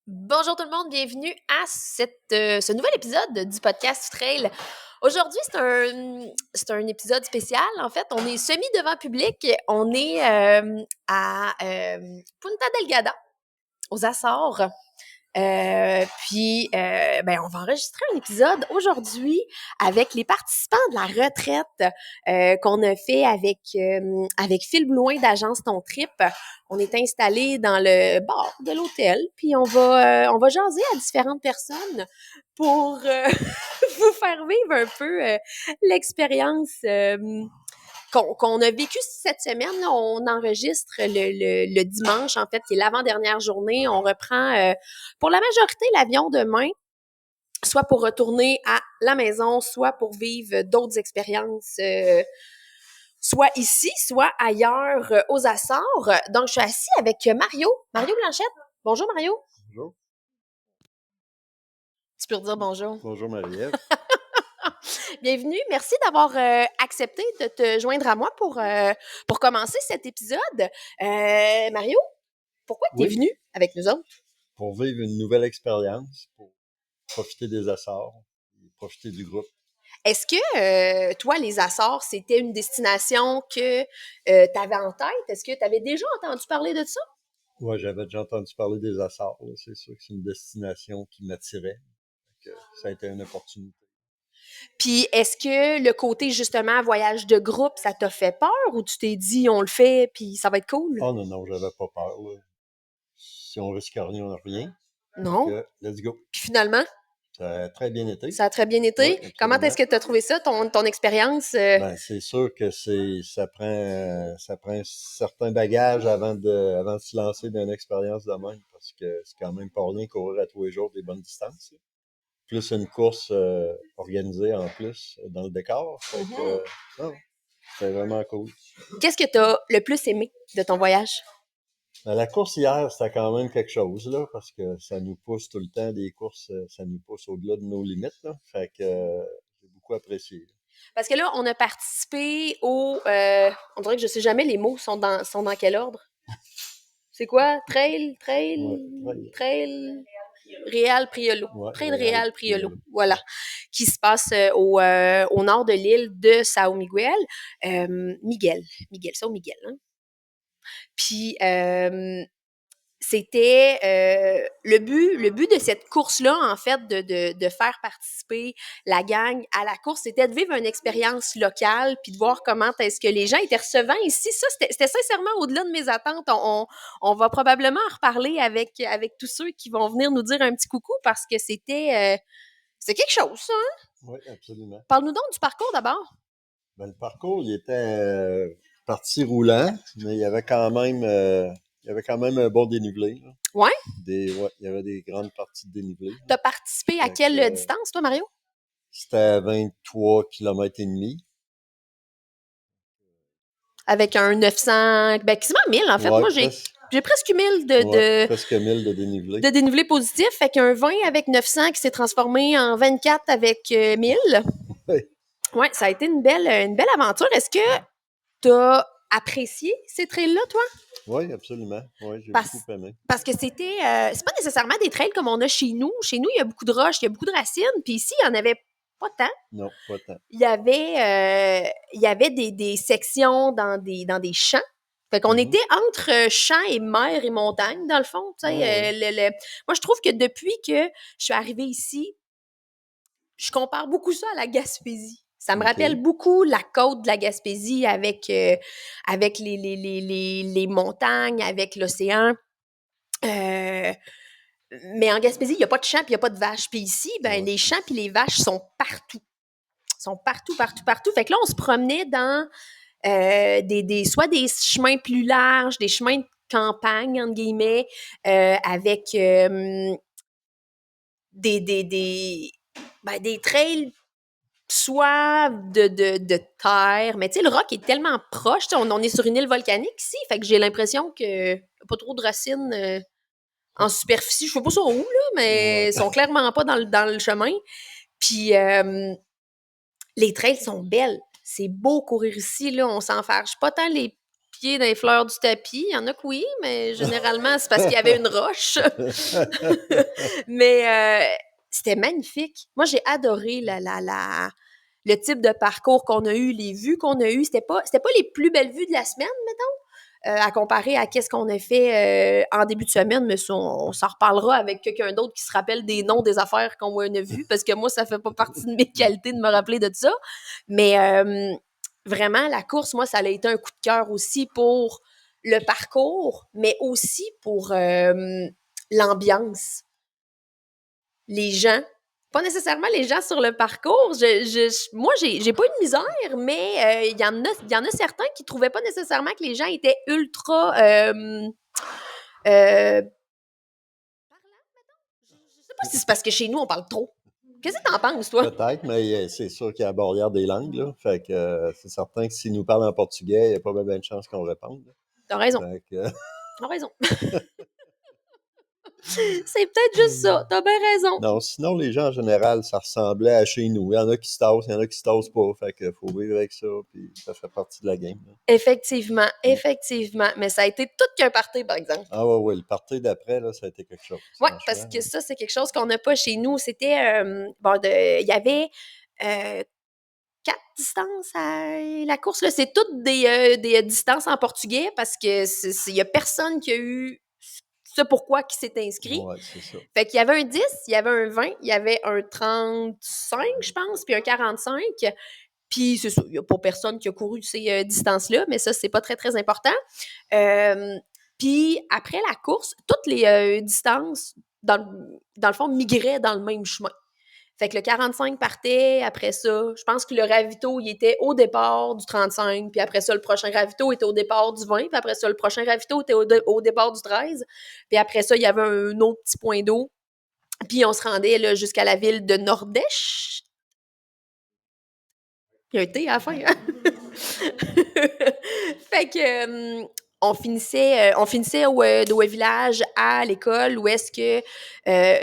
Bonjour tout le monde, bienvenue à ce nouvel épisode du podcast Trail. Aujourd'hui, c'est un épisode spécial. En fait, on est semi devant public. On est à Punta Delgada, aux Açores. On va enregistrer un épisode aujourd'hui avec les participants de la retraite qu'on a fait avec Phil Blouin d'Agence Ton Trip. On est installé dans le bar de l'hôtel, puis on va jaser à différentes personnes pour vous faire vivre un peu l'expérience qu'on a vécu cette semaine. Là, on enregistre le dimanche, en fait, qui est l'avant-dernière journée. On reprend, pour la majorité, l'avion demain, soit pour retourner à la maison, soit pour vivre d'autres expériences, soit ici, soit ailleurs, aux Açores. Donc, je suis assise avec Mario Blanchette. Bonjour, Mario. Bonjour. Tu peux redire bonjour. Bonjour, Marie-Ève. Bienvenue. Merci d'avoir accepté de te joindre à moi pour commencer cet épisode. Mario, pourquoi tu es Oui. venu avec nous autres? Pour vivre une nouvelle expérience, pour profiter des Açores, et profiter du groupe. Est-ce que, toi, les Açores, c'était une destination que tu avais en tête? Est-ce que tu avais déjà entendu parler de ça? Oui, j'avais déjà entendu parler des Açores. Là. C'est sûr que c'est une destination qui m'attirait. Donc, ça a été une opportunité. Puis, est-ce que le côté, justement, voyage de groupe, ça t'a fait peur ou tu t'es dit, on le fait, puis ça va être cool? Oh non, j'avais pas peur. Là. Si on risque rien, on n'a rien. Non. Donc, let's go. Puis finalement, Ça a très bien été. ça a très bien été. Oui, absolument. Comment est-ce que tu as trouvé ça, ton expérience? Ben, c'est sûr que ça prend un certain bagage avant de se lancer dans une expérience de même, parce que c'est quand même pas rien courir à tous les jours des bonnes distances. Là. Plus une course organisée en plus dans le décor. Fait que, non, c'était vraiment cool. Qu'est-ce que tu as le plus aimé de ton voyage? Ben, la course hier, c'était quand même quelque chose, là, parce que ça nous pousse tout le temps, des courses, ça nous pousse au-delà de nos limites, là. Fait que j'ai beaucoup apprécié. Parce que là, on a participé au... on dirait que je sais jamais les mots sont dans quel ordre. C'est quoi? Trail, Réal Priolo. Ouais, Trail Réal Réal Priolo. Priolo. Voilà. Qui se passe au nord de l'île de Sao Miguel. Miguel, Sao Miguel. Hein? Puis, c'était le but de cette course-là, en fait, de faire participer la gang à la course, c'était de vivre une expérience locale puis de voir comment est-ce que les gens étaient recevants ici. Ça, c'était sincèrement au-delà de mes attentes. On va probablement en reparler avec tous ceux qui vont venir nous dire un petit coucou parce que c'était quelque chose, ça. Hein? Oui, absolument. Parle-nous donc du parcours d'abord. Ben, le parcours, il était parti roulant, mais il y avait quand même un bon dénivelé. Là. Ouais? Il y avait des grandes parties de dénivelé. Tu as participé à quelle distance, toi, Mario? C'était à 23 km et demi. Avec un 900, ben quasiment 1000 en fait. Ouais, Moi, j'ai presque 1000 de presque 1000 de dénivelé. De dénivelé positif. Fait qu'un 20 avec 900 qui s'est transformé en 24 avec 1000. Oui. Ouais, ça a été une belle aventure. Est-ce que tu as apprécié ces trails-là, toi? Oui, absolument. Oui, j'ai Parce- beaucoup aimé. Parce que c'est pas nécessairement des trails comme on a chez nous. Chez nous, il y a beaucoup de roches, il y a beaucoup de racines. Puis ici, il n'y en avait pas tant. Non, pas tant. Il y avait des sections dans des champs. Fait qu'on était entre champs et mer et montagne, dans le fond. Tu sais, moi, je trouve que depuis que je suis arrivée ici, je compare beaucoup ça à la Gaspésie. Ça me rappelle beaucoup la côte de la Gaspésie avec les montagnes, avec l'océan. Mais en Gaspésie, il n'y a pas de champs puis il n'y a pas de vaches. Puis ici, ben, les champs puis les vaches sont partout. Ils sont partout. Fait que là, on se promenait dans soit des chemins plus larges, des chemins de campagne, entre guillemets, avec des trails soit de terre, mais tu sais, le roc est tellement proche, on est sur une île volcanique ici, fait que j'ai l'impression que pas trop de racines en superficie, je sais pas sont où, là, mais ils sont clairement pas dans le chemin. Puis les trails sont belles. C'est beau courir ici, là, on s'enfarge pas tant les pieds dans les fleurs du tapis. Il y en a que oui, mais généralement, c'est parce qu'il y avait une roche. Mais c'était magnifique. Moi, j'ai adoré le type de parcours qu'on a eu, les vues qu'on a eues. C'était pas les plus belles vues de la semaine, à comparer à qu'est-ce qu'on a fait en début de semaine, mais ça, on s'en reparlera avec quelqu'un d'autre qui se rappelle des noms des affaires qu'on a vues, parce que moi, ça fait pas partie de mes qualités de me rappeler de ça. Mais vraiment, la course, moi, ça a été un coup de cœur aussi pour le parcours, mais aussi pour l'ambiance. Les gens, pas nécessairement les gens sur le parcours. Moi, j'ai pas eu de misère, mais il y en a certains qui trouvaient pas nécessairement que les gens étaient ultra parlants. Je sais pas si c'est parce que chez nous, on parle trop. Qu'est-ce que t'en penses, toi? Peut-être, mais c'est sûr qu'il y a la barrière des langues, là. Fait que c'est certain que s'ils nous parlent en portugais, il n'y a pas bien de chance qu'on réponde. T'as raison. Fait que, T'as raison. C'est peut-être juste ça. T'as bien raison. non, sinon, les gens, en général, ça ressemblait à chez nous. Il y en a qui se tassent, il y en a qui se tassent pas. Fait que faut vivre avec ça, puis ça fait partie de la game, là. Effectivement, effectivement. Mais ça a été tout qu'un party, par exemple. Ah ouais, le party d'après, là, ça a été quelque chose, Oui, franchement. parce que ça, c'est quelque chose qu'on n'a pas chez nous. C'était, il y avait 4 distances à la course. Là. C'est toutes des distances en portugais parce que il n'y a personne qui a eu ce pourquoi qui s'est inscrit. Ouais, c'est ça. Fait qu'il y avait un 10, il y avait un 20, il y avait un 35, je pense, puis un 45. Puis c'est ça, il n'y a pas personne qui a couru ces distances-là, mais ça, c'est pas très, très important. Puis après la course, toutes les distances, dans le fond, migraient dans le même chemin. Fait que le 45 partait, après ça, je pense que le ravito, il était au départ du 35, puis après ça, le prochain ravito était au départ du 20, puis après ça, le prochain ravito était au départ du 13, puis après ça, il y avait un autre petit point d'eau, puis on se rendait là, jusqu'à la ville de Nordeste. Il y a un T à la fin, hein? Fait que on finissait au village à l'école où est-ce que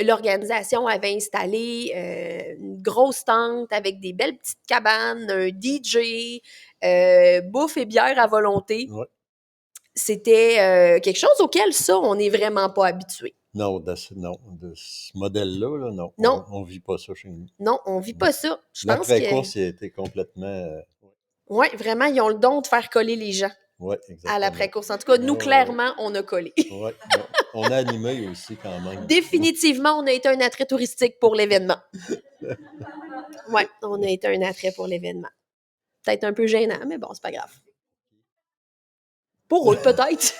l'organisation avait installé une grosse tente avec des belles petites cabanes, un DJ, bouffe et bière à volonté. Ouais. C'était quelque chose auquel ça, on n'est vraiment pas habitué. Non, de ce modèle-là, là, non. Non. On vit pas ça chez nous. Non, on vit pas ça. Je pense que... L'après-course, il a été complètement... Oui, vraiment, ils ont le don de faire coller les gens ouais, exactement. à l'après-course. En tout cas, nous, clairement, on a collé. Oui, on a animé aussi quand même. Définitivement, on a été un attrait touristique pour l'événement. Oui, on a été un attrait pour l'événement. Peut-être un peu gênant, mais bon, c'est pas grave. Pour eux, peut-être.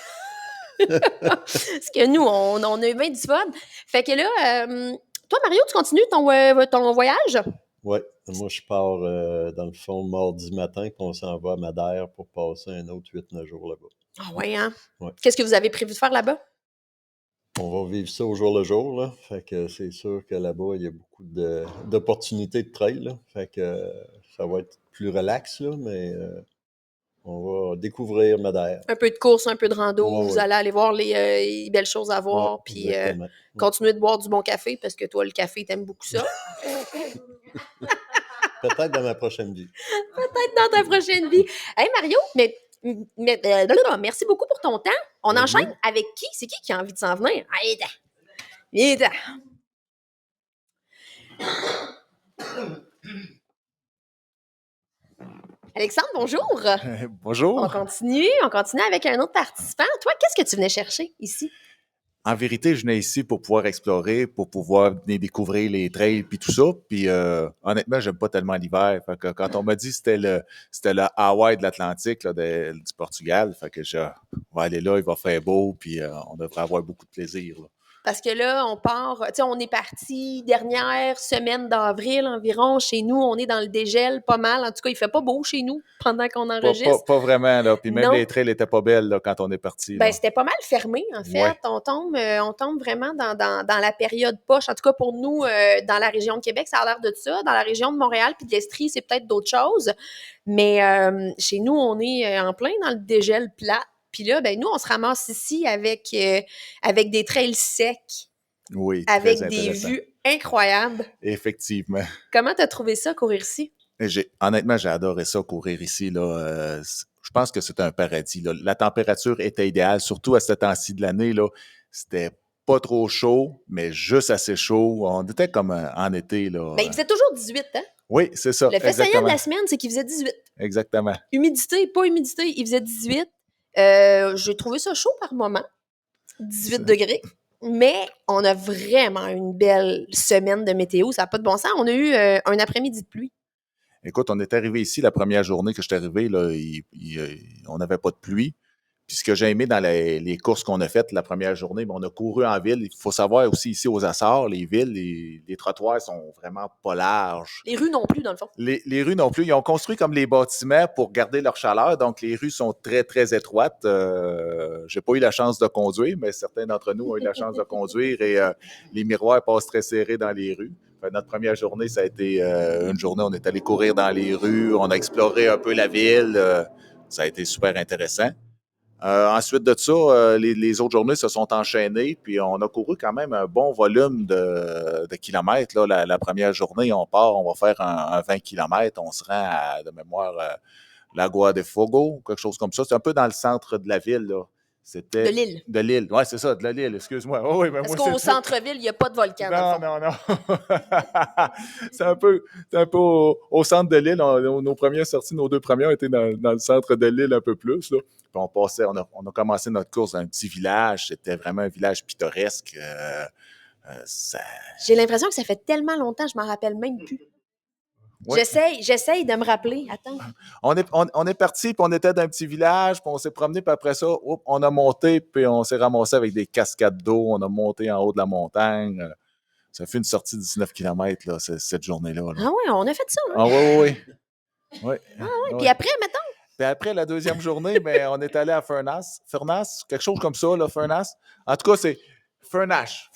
Parce que nous, on a eu bien du fun. Fait que là, toi, Mario, tu continues ton voyage? Oui, moi, je pars, dans le fond, mardi matin, puis on s'en va à Madère pour passer un autre 8-9 jours là-bas. Ah ouais, hein? Ouais. Qu'est-ce que vous avez prévu de faire là-bas? On va vivre ça au jour le jour, là. Fait que c'est sûr que là-bas, il y a beaucoup d'opportunités de trail, là. Fait que ça va être plus relax, là, mais on va découvrir Madère. Un peu de course, un peu de rando. Ouais, vous ouais. allez aller voir les belles choses à voir, puis exactement. continuer de boire du bon café, parce que toi, le café, t'aimes beaucoup ça. Peut-être dans ma prochaine vie. Peut-être dans ta prochaine vie. Hey Mario, merci beaucoup pour ton temps. On enchaîne avec qui? C'est qui a envie de s'en venir? Allez, viens. Alexandre, bonjour. Bonjour. On continue avec un autre participant. Toi, qu'est-ce que tu venais chercher ici? En vérité, je venais ici pour pouvoir explorer, pour pouvoir venir découvrir les trails puis tout ça. Puis honnêtement, j'aime pas tellement l'hiver. Fait que quand on m'a dit que c'était le Hawaï de l'Atlantique, là, du Portugal, fait que on va aller là, il va faire beau, puis on devrait avoir beaucoup de plaisir, là. Parce que là, on part, tu sais, on est parti dernière semaine d'avril environ. Chez nous, on est dans le dégel pas mal. En tout cas, il fait pas beau chez nous pendant qu'on enregistre. Pas vraiment, là. Puis même Non. les trails étaient pas belles, là, quand on est parti. Ben, c'était pas mal fermé, en fait. Ouais. On tombe vraiment dans la période poche. En tout cas, pour nous, dans la région de Québec, ça a l'air de ça. Dans la région de Montréal puis de l'Estrie, c'est peut-être d'autres choses. Mais chez nous, on est en plein dans le dégel plat. Puis là, ben nous, on se ramasse ici avec des trails secs. Oui, très avec des intéressant. vues incroyables. Effectivement. Comment t'as trouvé ça, courir ici? Honnêtement, j'ai adoré ça, courir ici, là. je pense que c'était un paradis, là. La température était idéale, surtout à ce temps-ci de l'année, là. C'était pas trop chaud, mais juste assez chaud. On était comme en été, Ben, il là. faisait toujours 18, hein? Oui, c'est ça, Le fait saillant de exactement. la semaine, c'est qu'il faisait 18. Exactement. Humidité, pas humidité, il faisait 18. J'ai trouvé ça chaud par moment, 18 degrés. Mais on a vraiment une belle semaine de météo, ça n'a pas de bon sens. On a eu un après-midi de pluie. Écoute, on est arrivé ici la première journée que je suis arrivé, là, on n'avait pas de pluie. Puis ce que j'ai aimé dans les courses qu'on a faites la première journée, on a couru en ville. Il faut savoir aussi ici aux Açores, les villes, les trottoirs sont vraiment pas larges. Les rues non plus, dans le fond. Les rues non plus. Ils ont construit comme les bâtiments pour garder leur chaleur. Donc, les rues sont très, très étroites. J'ai pas eu la chance de conduire, mais certains d'entre nous ont eu la chance de conduire et les miroirs passent très serrés dans les rues. Notre première journée, ça a été une journée, on est allé courir dans les rues, on a exploré un peu la ville. Ça a été super intéressant. Ensuite de ça, les autres journées se sont enchaînées, puis on a couru quand même un bon volume de kilomètres. Là, la première journée, on part, on va faire un 20 km, on se rend à, de mémoire, Lagoa de Fogo, quelque chose comme ça. C'est un peu dans le centre de la ville, là. C'était De l'île. De l'île, oui, c'est ça, de l'île, excuse-moi. Oh, oui, ben Parce moi, qu'au centre-ville, il n'y a pas de volcan, dans le fond. Non. C'est un peu au centre de l'île. Nos premières sorties, nos deux premières étaient dans le centre de l'île un peu plus, là. Puis on a commencé notre course dans un petit village. C'était vraiment un village pittoresque. J'ai l'impression que ça fait tellement longtemps, je m'en rappelle même plus. Ouais. J'essaye de me rappeler. Attends. On est parti, puis on était dans un petit village, puis on s'est promené, puis après ça, on a monté, puis on s'est ramassé avec des cascades d'eau. On a monté en haut de la montagne. Ça fait une sortie de 19 km, là, cette journée-là. Là. Ah oui, on a fait ça. Hein? Ah oui. Ah oui. Puis après, mettons. Puis après, la deuxième journée, on est allé à Furnace, quelque chose comme ça, là, Furnace. En tout cas, c'est Furnash.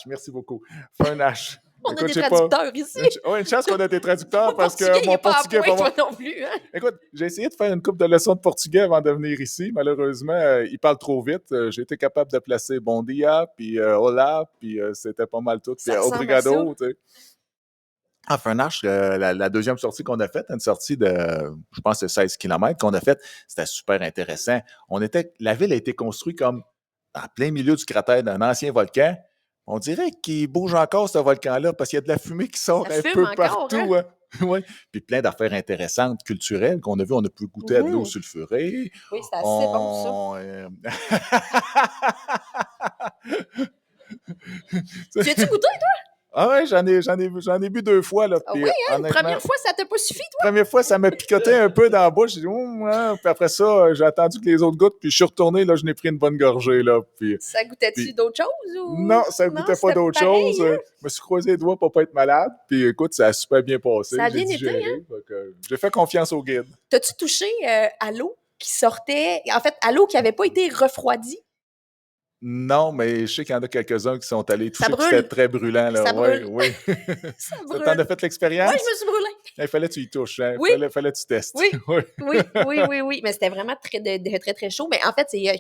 Merci beaucoup. Furnash. On a des traducteurs ici. Oui, une chance qu'on a des traducteurs parce que mon portugais pas toi non plus. Hein? Écoute, j'ai essayé de faire une couple de leçons de portugais avant de venir ici. Malheureusement, il parle trop vite. J'ai été capable de placer bon dia, puis hola, puis c'était pas mal tout. Puis obrigado, tu sais. À Furnash, la deuxième sortie qu'on a faite, une sortie de, je pense, c'est 16 km qu'on a faite, c'était super intéressant. La ville a été construite comme en plein milieu du cratère d'un ancien volcan. On dirait qu'il bouge encore, ce volcan-là, parce qu'il y a de la fumée qui sort un peu partout. Hein? Ouais. Puis plein d'affaires intéressantes, culturelles qu'on a vues. On a pu goûter à de l'eau sulfurée. Oui, c'est assez bon, ça. Tu as-tu goûté, toi? Ah ouais, j'en ai bu 2 fois. Là, puis, oui, hein? Première fois, ça t'a pas suffi, toi? Première fois, ça m'a picoté un peu dans la bouche. J'ai dit, hein. Puis après ça, j'ai attendu que les autres goûtent, puis je suis retourné, là, je n'ai pris une bonne gorgée. Là, puis, ça goûtait-tu d'autres choses? Ou... Non, ça goûtait pas d'autres choses. Hein? Je me suis croisé les doigts pour pas être malade. Puis écoute, ça a super bien passé. Ça a bien été, hein? J'ai fait confiance au guide. T'as-tu touché à l'eau qui sortait, en fait, à l'eau qui n'avait pas été refroidie? Non, mais je sais qu'il y en a quelques-uns qui sont allés toucher, c'était très brûlant. Là. Ça brûle. Oui. Ça brûle. T'en as fait l'expérience? Oui, je me suis brûlée. Il fallait que tu y touches, hein? Oui. Fallait que tu testes. Oui. Oui. Mais c'était vraiment très, très chaud. Mais en fait, il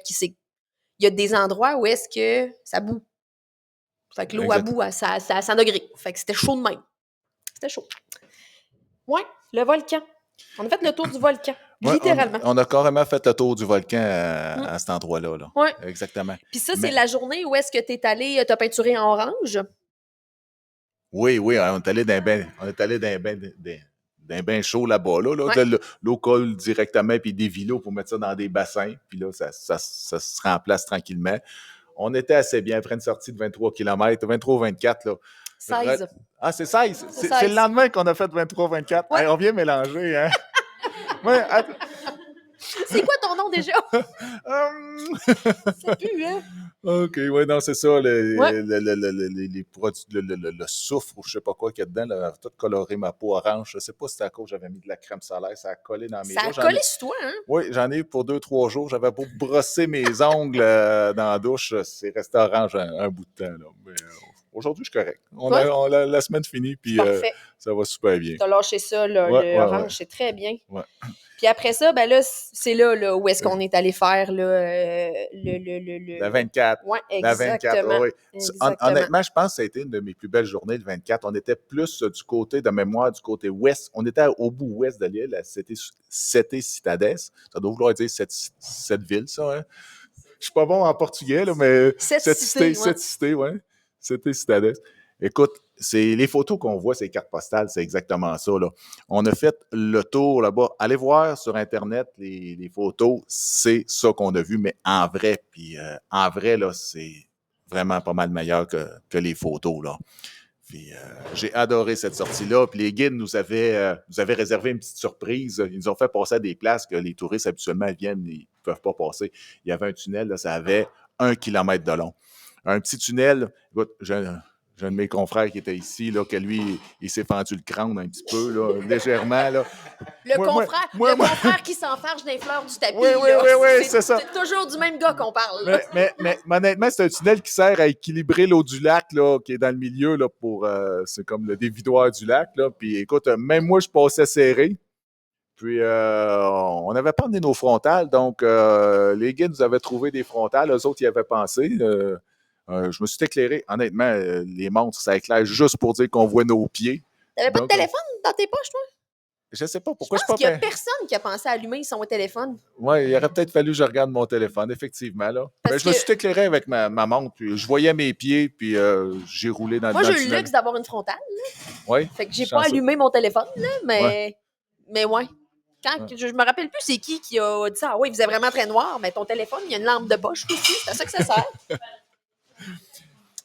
y a des endroits où est-ce que ça bout. Fait que l'eau à bout à 100 degrés. Fait que c'était chaud de même. C'était chaud. Oui, le volcan. On a fait le tour du volcan. Ouais, littéralement. On a carrément fait le tour du volcan à cet endroit-là. Là. Oui. Exactement. Puis ça, c'est la journée où est-ce que tu es allé, tu as peinturé en orange? Oui, on est allé d'un bain chaud là-bas. Là, l'eau colle directement, puis des vilos pour mettre ça dans des bassins. Puis là, ça se remplace tranquillement. On était assez bien après une sortie de 23 km, 23 ou 24. Là. 16. Ah, c'est 16? C'est le lendemain qu'on a fait 23-24. Ouais. Hey, on vient mélanger, hein? Ouais, c'est quoi ton nom déjà? C'est plus, hein? OK, oui, non, c'est ça. Les produits, le soufre ou je sais pas quoi qu'il y a dedans, là, a tout coloré ma peau orange. Je sais pas si c'est à cause que j'avais mis de la crème solaire, ça a collé dans mes doigts. Ça a collé sur toi, hein? Oui, j'en ai eu pour 2-3 jours. J'avais beau brosser mes ongles dans la douche, c'est resté orange un bout de temps. Là. Mais, aujourd'hui, je suis correct. Ouais. La semaine finie, puis Parfait. ça va super bien. T'as lâché ça, là, Ouais, le ouais, orange, ouais. c'est très bien. Ouais. Puis après ça, ben là, c'est là où est-ce qu'on est allé faire là, La 24. Ouais, La 24, exactement. oui. Exactement. Honnêtement, je pense que ça a été une de mes plus belles journées, le 24. On était plus du côté de mémoire, du côté ouest. On était au bout ouest de l'île, à Sete Citades. Ça doit vouloir dire cette ville, ça. Hein? Je suis pas bon en portugais, là, mais Cette cité, ouais. Sete Citades. Écoute, c'est les photos qu'on voit, ces cartes postales, c'est exactement ça. Là. On a fait le tour là-bas. Allez voir sur Internet les photos, c'est ça qu'on a vu, mais en vrai. Puis en vrai, là, c'est vraiment pas mal meilleur que les photos. Là. Puis j'ai adoré cette sortie-là. Puis les guides nous avaient réservé une petite surprise. Ils nous ont fait passer à des places que les touristes habituellement viennent, ils ne peuvent pas passer. Il y avait un tunnel, là, ça avait 1 kilomètre de long. Un petit tunnel, écoute, j'ai un de mes confrères qui était ici, là, que lui, il s'est fendu le crâne un petit peu, là, légèrement. Là. Le confrère qui s'enfarge des fleurs du tapis. Oui, c'est ça. C'est toujours du même gars qu'on parle. Mais honnêtement, c'est un tunnel qui sert à équilibrer l'eau du lac, là, qui est dans le milieu, là, pour, c'est comme le dévidoir du lac, là. Puis écoute, même moi, je passais serré. Puis, on n'avait pas amené nos frontales, donc les guides nous avaient trouvé des frontales, eux autres y avaient pensé. Je me suis éclairé. Honnêtement, les montres, ça éclaire juste pour dire qu'on voit nos pieds. T'avais pas de téléphone dans tes poches, toi? Je sais pas pourquoi je pense qu'il y a personne qui a pensé à allumer son téléphone. Oui, il aurait peut-être fallu que je regarde mon téléphone, effectivement. Là. Mais je me suis éclairé avec ma montre, puis je voyais mes pieds, puis j'ai roulé dans le tunnel. Moi, j'ai eu le luxe d'avoir une frontale. Oui. Fait que j'ai pas allumé mon téléphone, là, mais ouais. Je me rappelle plus c'est qui a dit ça. Ah oui, il faisait vraiment très noir, mais ton téléphone, il y a une lampe de poche aussi. C'est à ça que ça sert.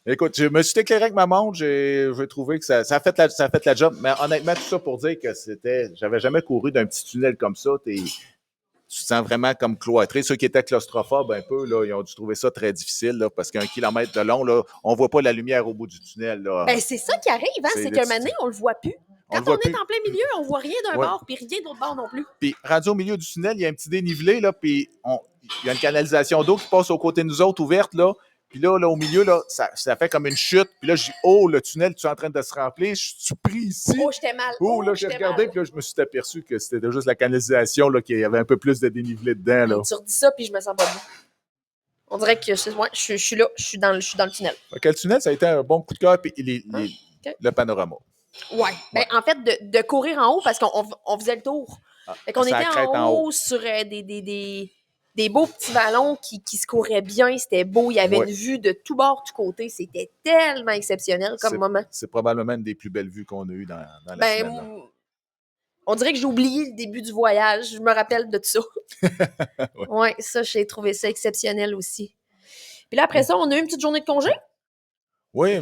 Écoute, je me suis éclairé avec ma montre, j'ai trouvé que ça a fait la job. Mais honnêtement, tout ça pour dire que j'avais jamais couru d'un petit tunnel comme ça. Tu te sens vraiment comme cloîtré. Ceux qui étaient claustrophobes un peu, là, ils ont dû trouver ça très difficile, là, parce qu'1 kilomètre de long, là, on voit pas la lumière au bout du tunnel. Là. Ben, c'est ça qui arrive, hein, c'est qu'un moment donné, on le voit plus. Quand on est en plein milieu, on voit rien d'un bord, puis rien d'autre bord non plus. Puis, rendu au milieu du tunnel, il y a un petit dénivelé, là, puis il y a une canalisation d'eau qui passe aux côtés de nous autres, ouverte, là. Puis là, au milieu, là, ça fait comme une chute. Puis là, je dis, oh, le tunnel, tu es en train de se remplir. Je suis pris ici. Oh, j'étais mal. Oh, là, j'ai regardé, puis là, je me suis aperçu que c'était juste la canalisation, là, qu'il y avait un peu plus de dénivelé dedans, là. Tu redis ça, puis je me sens pas bien. On dirait que je suis là, je suis dans le tunnel. Le tunnel, ça a été un bon coup de cœur, puis le panorama. Ouais. Ben, en fait, de courir en haut, parce qu'on faisait le tour. Fait qu'on était en haut sur des beaux petits vallons qui se couraient bien, c'était beau, il y avait une vue de tout bord, tout côté, c'était tellement exceptionnel comme moment. C'est probablement une des plus belles vues qu'on a eues dans la semaine. On dirait que j'ai oublié le début du voyage, je me rappelle de tout ça. Ouais, ça, j'ai trouvé ça exceptionnel aussi. Puis là, après ça, on a eu une petite journée de congé. Oui,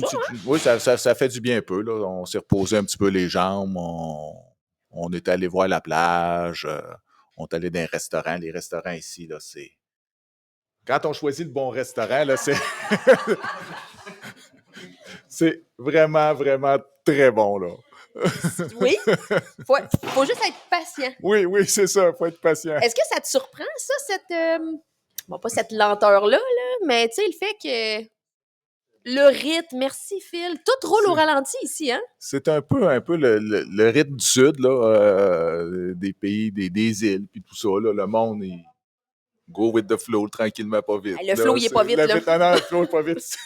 ça fait du bien un peu, là. On s'est reposé un petit peu les jambes, on est allé voir la plage, on est allé dans un restaurant. Les restaurants ici, là, c'est... Quand on choisit le bon restaurant, là, c'est... c'est vraiment, vraiment très bon, là. Oui. Faut juste être patient. Oui, c'est ça, faut être patient. Est-ce que ça te surprend, ça, cette... Bon, pas cette lenteur-là, là, mais tu sais, le fait que... Le rythme, merci Phil. Tout roule au ralenti ici, hein? C'est un peu le rythme du sud, là, des pays, des îles, puis tout ça, là. Le monde, il go with the flow, tranquillement, pas vite. Le flow, il est pas vite, là. Non, le flow est pas vite.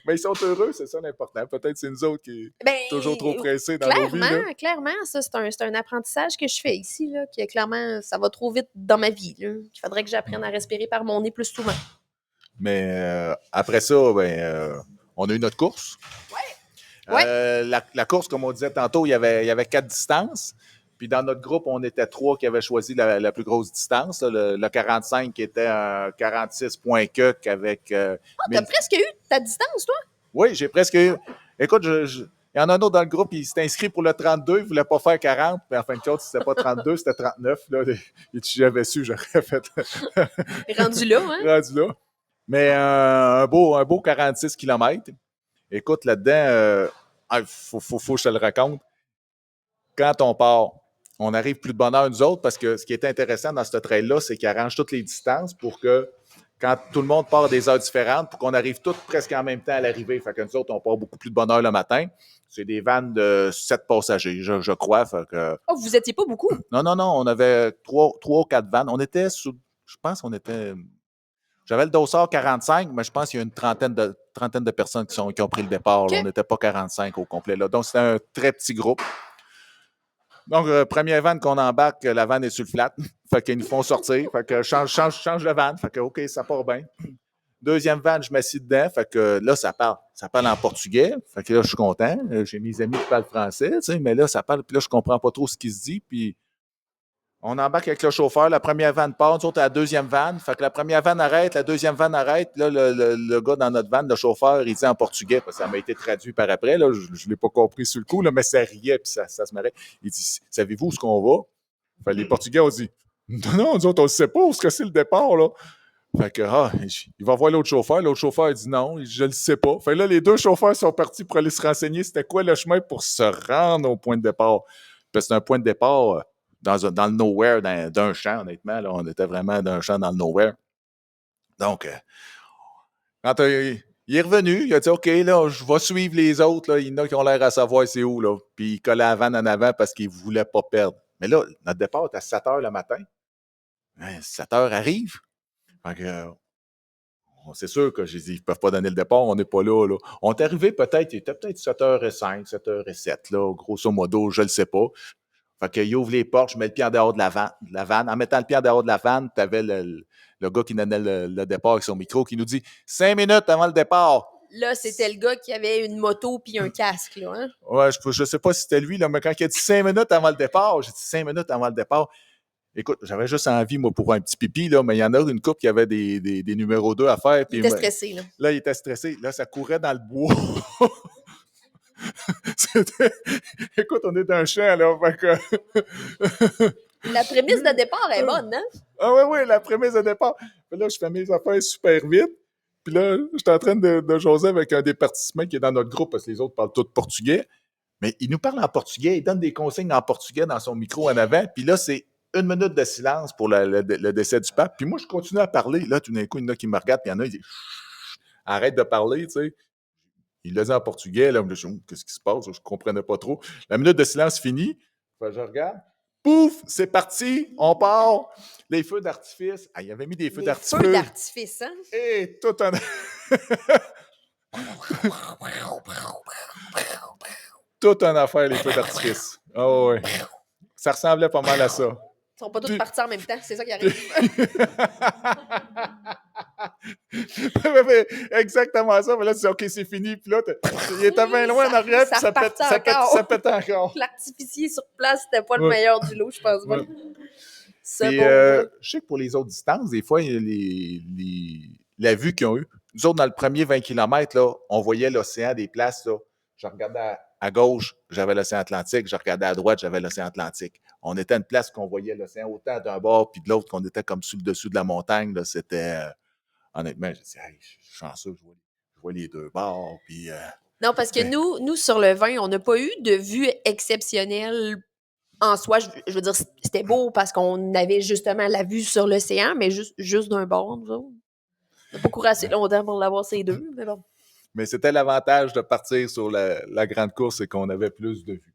Mais ils sont heureux, c'est ça l'important. Peut-être c'est nous autres qui sommes toujours trop pressés dans nos vies. Clairement, ça, c'est un apprentissage que je fais ici, là, que clairement, ça va trop vite dans ma vie, là. Il faudrait que j'apprenne à respirer par mon nez plus souvent. Mais après ça, on a eu notre course. Ouais. La course, comme on disait tantôt, il y avait 4 distances. Puis dans notre groupe, on était 3 qui avaient choisi la plus grosse distance. Là, le 45 qui était un 46 points avec... t'as presque eu ta distance, toi? Oui, j'ai presque eu. Écoute, il y en a un autre dans le groupe, il s'est inscrit pour le 32, il ne voulait pas faire 40, mais en fin de compte, c'était pas 32, c'était 39. Là. Et si j'avais su, j'aurais fait... Rendu là, hein? Rendu là. Mais un beau 46 km. Écoute, là-dedans, faut que je te le raconte. Quand on part, on arrive plus de bonne heure, nous autres, parce que ce qui est intéressant dans ce trail-là, c'est qu'il arrange toutes les distances pour que quand tout le monde part à des heures différentes pour qu'on arrive tous presque en même temps à l'arrivée. Fait que nous autres, on part beaucoup plus de bonne heure le matin. C'est des vannes de 7 passagers, je crois. Fait que... Oh, vous étiez pas beaucoup. Non, on avait 3 ou 4 vannes. On était je pense qu'on était... J'avais le dossard 45, mais je pense qu'il y a une trentaine de personnes qui ont pris le départ. Là. On n'était pas 45 au complet. Là. Donc, c'était un très petit groupe. Donc, première vanne qu'on embarque, la vanne est sur le flat. Fait qu'ils nous font sortir. Fait que change de vanne. Fait que, OK, ça part bien. Deuxième vanne, je m'assis dedans. Fait que là, ça parle. Ça parle en portugais. Fait que là, je suis content. J'ai mes amis qui parlent français, tu sais, mais là, ça parle. Puis là, je comprends pas trop ce qui se dit. Puis on embarque avec le chauffeur. La première vanne part. Nous autres, à la deuxième vanne. Fait que la première vanne arrête. La deuxième vanne arrête. Là, le gars dans notre vanne, le chauffeur, il dit en portugais. Parce que ça m'a été traduit par après. Là. Je l'ai pas compris sur le coup, là, mais ça riait. Puis ça se marrait. Il dit, savez-vous où est-ce qu'on va? Fait que les Portugais ont dit, non, nous autres, on ne sait pas où est-ce que c'est le départ, là. Fait que, il va voir l'autre chauffeur. L'autre chauffeur, il dit non, je le sais pas. Fait que là, les deux chauffeurs sont partis pour aller se renseigner c'était quoi le chemin pour se rendre au point de départ. Parce que c'est un point de départ dans le nowhere, d'un champ, honnêtement. Là, on était vraiment dans un champ dans le nowhere. Donc, quand il est revenu, il a dit OK, là, je vais suivre les autres. Là. Il y en a qui ont l'air à savoir c'est où. Là. Puis il collait la vanne en avant parce qu'il ne voulait pas perdre. Mais là, notre départ est à 7 heures le matin. 7 heures arrive. Fait que, c'est sûr que j'ai dit, ils ne peuvent pas donner le départ, on n'est pas là, là. On est arrivé peut-être, il était peut-être 7h05, 7h07, là, grosso modo, je ne le sais pas. Fait qu'il ouvre les portes, je mets le pied en dehors de la vanne. En mettant le pied en dehors de la vanne, tu avais le gars qui donnait le départ avec son micro qui nous dit 5 minutes avant le départ. Là, c'était le gars qui avait une moto puis un casque, là. Hein? Ouais, je ne sais pas si c'était lui, là, mais quand il a dit 5 minutes avant le départ, j'ai dit 5 minutes avant le départ. Écoute, j'avais juste envie, moi, pour un petit pipi, là, mais il y en a une couple qui avait des numéros 2 à faire. Il était stressé, là. Là, il était stressé. Là, ça courait dans le bois. Écoute, on est dans un champ, là. Fait que... La prémisse de départ est bonne, hein? Ah oui, la prémisse de départ. Puis là, je fais mes affaires super vite. Puis là, j'étais en train de jaser avec un des participants qui est dans notre groupe, parce que les autres parlent tous portugais. Mais il nous parle en portugais, il donne des consignes en portugais dans son micro en avant. Puis là, c'est 1 minute de silence pour le décès du pape. Puis moi, je continue à parler. Là, tout d'un coup, il y en a qui me regardent, puis il y en a, il dit « Arrête de parler, tu sais. » Il l'a dit en portugais. Là, je me dis « Qu'est-ce qui se passe? » Je ne comprenais pas trop. La minute de silence finie. Je regarde. Pouf! C'est parti! On part! Les feux d'artifice. Ah, il avait mis des feux d'artifice. Feux d'artifice, hein? Et tout un... Toute une affaire, les feux d'artifice. Oh, ouais. Ça ressemblait pas mal à ça. Ils sont pas tous partis en même temps, c'est ça qui arrive. Exactement ça. Mais là, tu dis, OK, c'est fini. Puis là, il était bien loin en arrière, puis ça pète encore. L'artificier sur place, c'était pas le meilleur du lot, je pense. Ouais. Ça, puis, bon, je sais que pour les autres distances, des fois, la vue qu'ils ont eue, nous autres, dans le premier 20 km, là, on voyait l'océan des places. Là. Je regardais à gauche, j'avais l'océan Atlantique. Je regardais à droite, j'avais l'océan Atlantique. On était à une place qu'on voyait l'océan autant d'un bord puis de l'autre, qu'on était comme sur le dessus de la montagne. Là, c'était... honnêtement, je dis, hey, je suis chanceux, je vois les deux bords. Puis, non, parce que nous, sur le vin, on n'a pas eu de vue exceptionnelle en soi. Je veux dire, c'était beau parce qu'on avait justement la vue sur l'océan, mais juste d'un bord, nous autres. On n'a pas couru assez longtemps pour l'avoir ces deux, mais bon. Mais c'était l'avantage de partir sur la grande course, c'est qu'on avait plus de vues.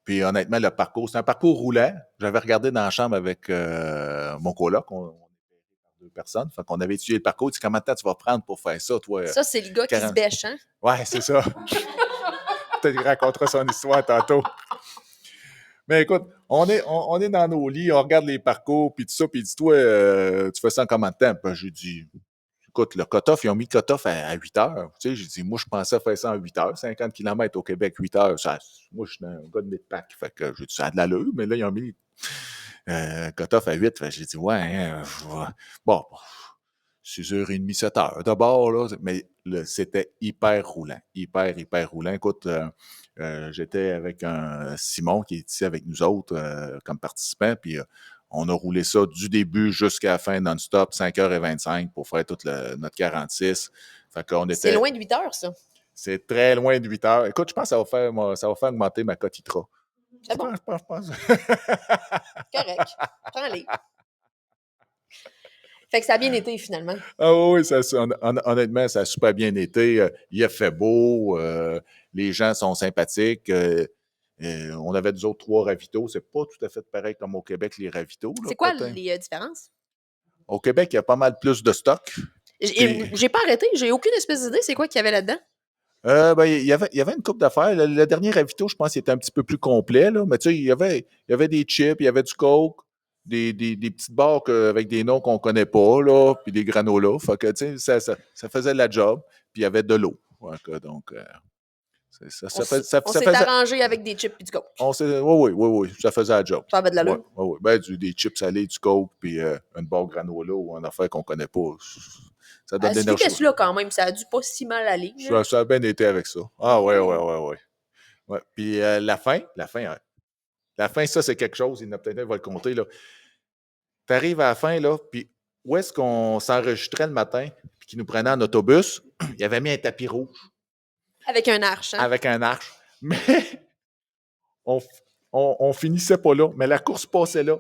Puis honnêtement, le parcours, c'est un parcours roulant. J'avais regardé dans la chambre avec mon coloc, on était par 2 personnes. Fait qu'on avait étudié le parcours. Tu dis, combien de temps tu vas prendre pour faire ça, toi? Ça, c'est le gars 40... qui se bêche, hein? Ouais, c'est ça. Peut-être qu'il racontera son histoire tantôt. Mais écoute, on est dans nos lits, on regarde les parcours, puis tout ça, puis il dit, toi, tu fais ça en combien de temps? Ben, j'ai dit, écoute, le cut-off, ils ont mis le cut-off à 8 heures. Tu sais, j'ai dit, moi, je pensais faire ça en 8 heures. 50 km au Québec, 8 heures. Ça, moi, je suis un gars de mid-pack. Fait que j'ai dit, ça a de l'allure, mais là, ils ont mis cut-off à 8. Fait que j'ai dit, ouais, hein, bon, 6h30, 7h d'abord, là. Mais c'était hyper roulant. Hyper roulant. Écoute, j'étais avec un Simon qui est ici avec nous autres comme participant, puis on a roulé ça du début jusqu'à la fin non-stop, 5h25 pour faire toute notre 46. Fait qu'on était... C'est loin de 8 heures, ça. C'est très loin de 8 heures. Écoute, je pense que ça va faire augmenter ma cote ITRA. C'est bon. Je pense. Correct. Prends-les. Fait que ça a bien été, finalement. Ah oui, honnêtement, ça a super bien été. Il a fait beau, les gens sont sympathiques. On avait nous autres 3 ravitaux. C'est pas tout à fait pareil comme au Québec, les ravitaux. Là, C'est quoi peut-être. les différences? Au Québec, il y a pas mal plus de stock. J'ai pas arrêté, j'ai aucune espèce d'idée c'est quoi qu'il y avait là-dedans. Il y avait une couple d'affaires. Le dernier ravito, je pense qu'il était un petit peu plus complet. Là. Mais tu sais, il y avait des chips, il y avait du Coke, des petites barres avec des noms qu'on ne connaît pas, là, puis des granolas. Fait que, tu sais, ça faisait la job. Puis il y avait de l'eau. Donc, on s'est arrangé avec des chips et du Coke. Oui, ça faisait la job. Ça avait de l'allure. Oui. Ben, des chips salés, du Coke, puis une barre granola ou une affaire qu'on ne connaît pas. Ça donne de l'énergie. C'était là quand même, ça a dû pas si mal aller. Ça a bien été avec ça. Ah, ouais. Ouais. Puis la fin, ça, c'est quelque chose. Il y en a peut-être un qui va le compter. Tu arrives à la fin, là, puis où est-ce qu'on s'enregistrait le matin, puis qu'ils nous prenaient en autobus, il y avait mis un tapis rouge. Avec un arche, hein? Avec un arche. Mais on finissait pas là. Mais la course passait là.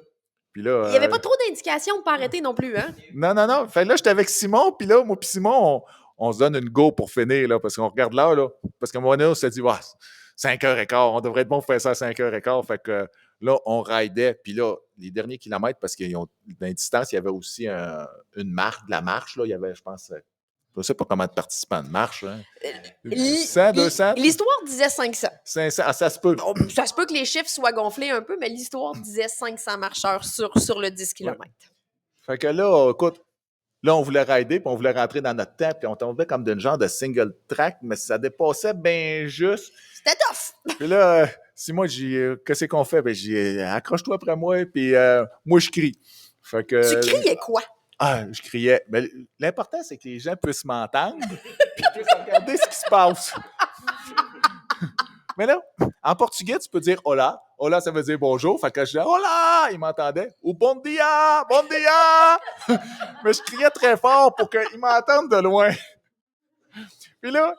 Puis là, il n'y avait pas trop d'indications pour pas arrêter non plus, hein? Non. Fait là, j'étais avec Simon, puis là, moi puis Simon, on se donne une go pour finir, là, parce qu'on regarde l'heure, là. Parce qu'à un moment donné, on s'est dit, 5h15, on devrait être bon pour faire ça à 5h15. Fait que là, on raidait. Puis là, les derniers kilomètres, parce qu'ils ont, dans les distances, il y avait aussi une marche, de la marche, là. Il y avait, je pense, je ne sais pas comment de participants de marche. Hein. 100, 200? L'histoire disait 500. 500, ça se peut. Ça se peut que les chiffres soient gonflés un peu, mais l'histoire disait 500 marcheurs sur le 10 km. Ouais. Fait que là, écoute, là, on voulait rider, puis on voulait rentrer dans notre temps, puis on tombait comme d'un genre de single track, mais ça dépassait bien juste. C'était tough! Puis là, Simon, j'ai qu'est-ce qu'on fait? Ben, j'ai accroche-toi après moi, puis moi, je crie. Fait que, tu criais quoi? Je criais. Mais l'important, c'est que les gens puissent m'entendre, puis puissent regarder ce qui se passe. Mais là, en portugais, tu peux dire hola. Hola, ça veut dire bonjour. Fait que je disais hola, ils m'entendaient. Ou bon dia, bon dia. Mais je criais très fort pour qu'ils m'entendent de loin. Puis là,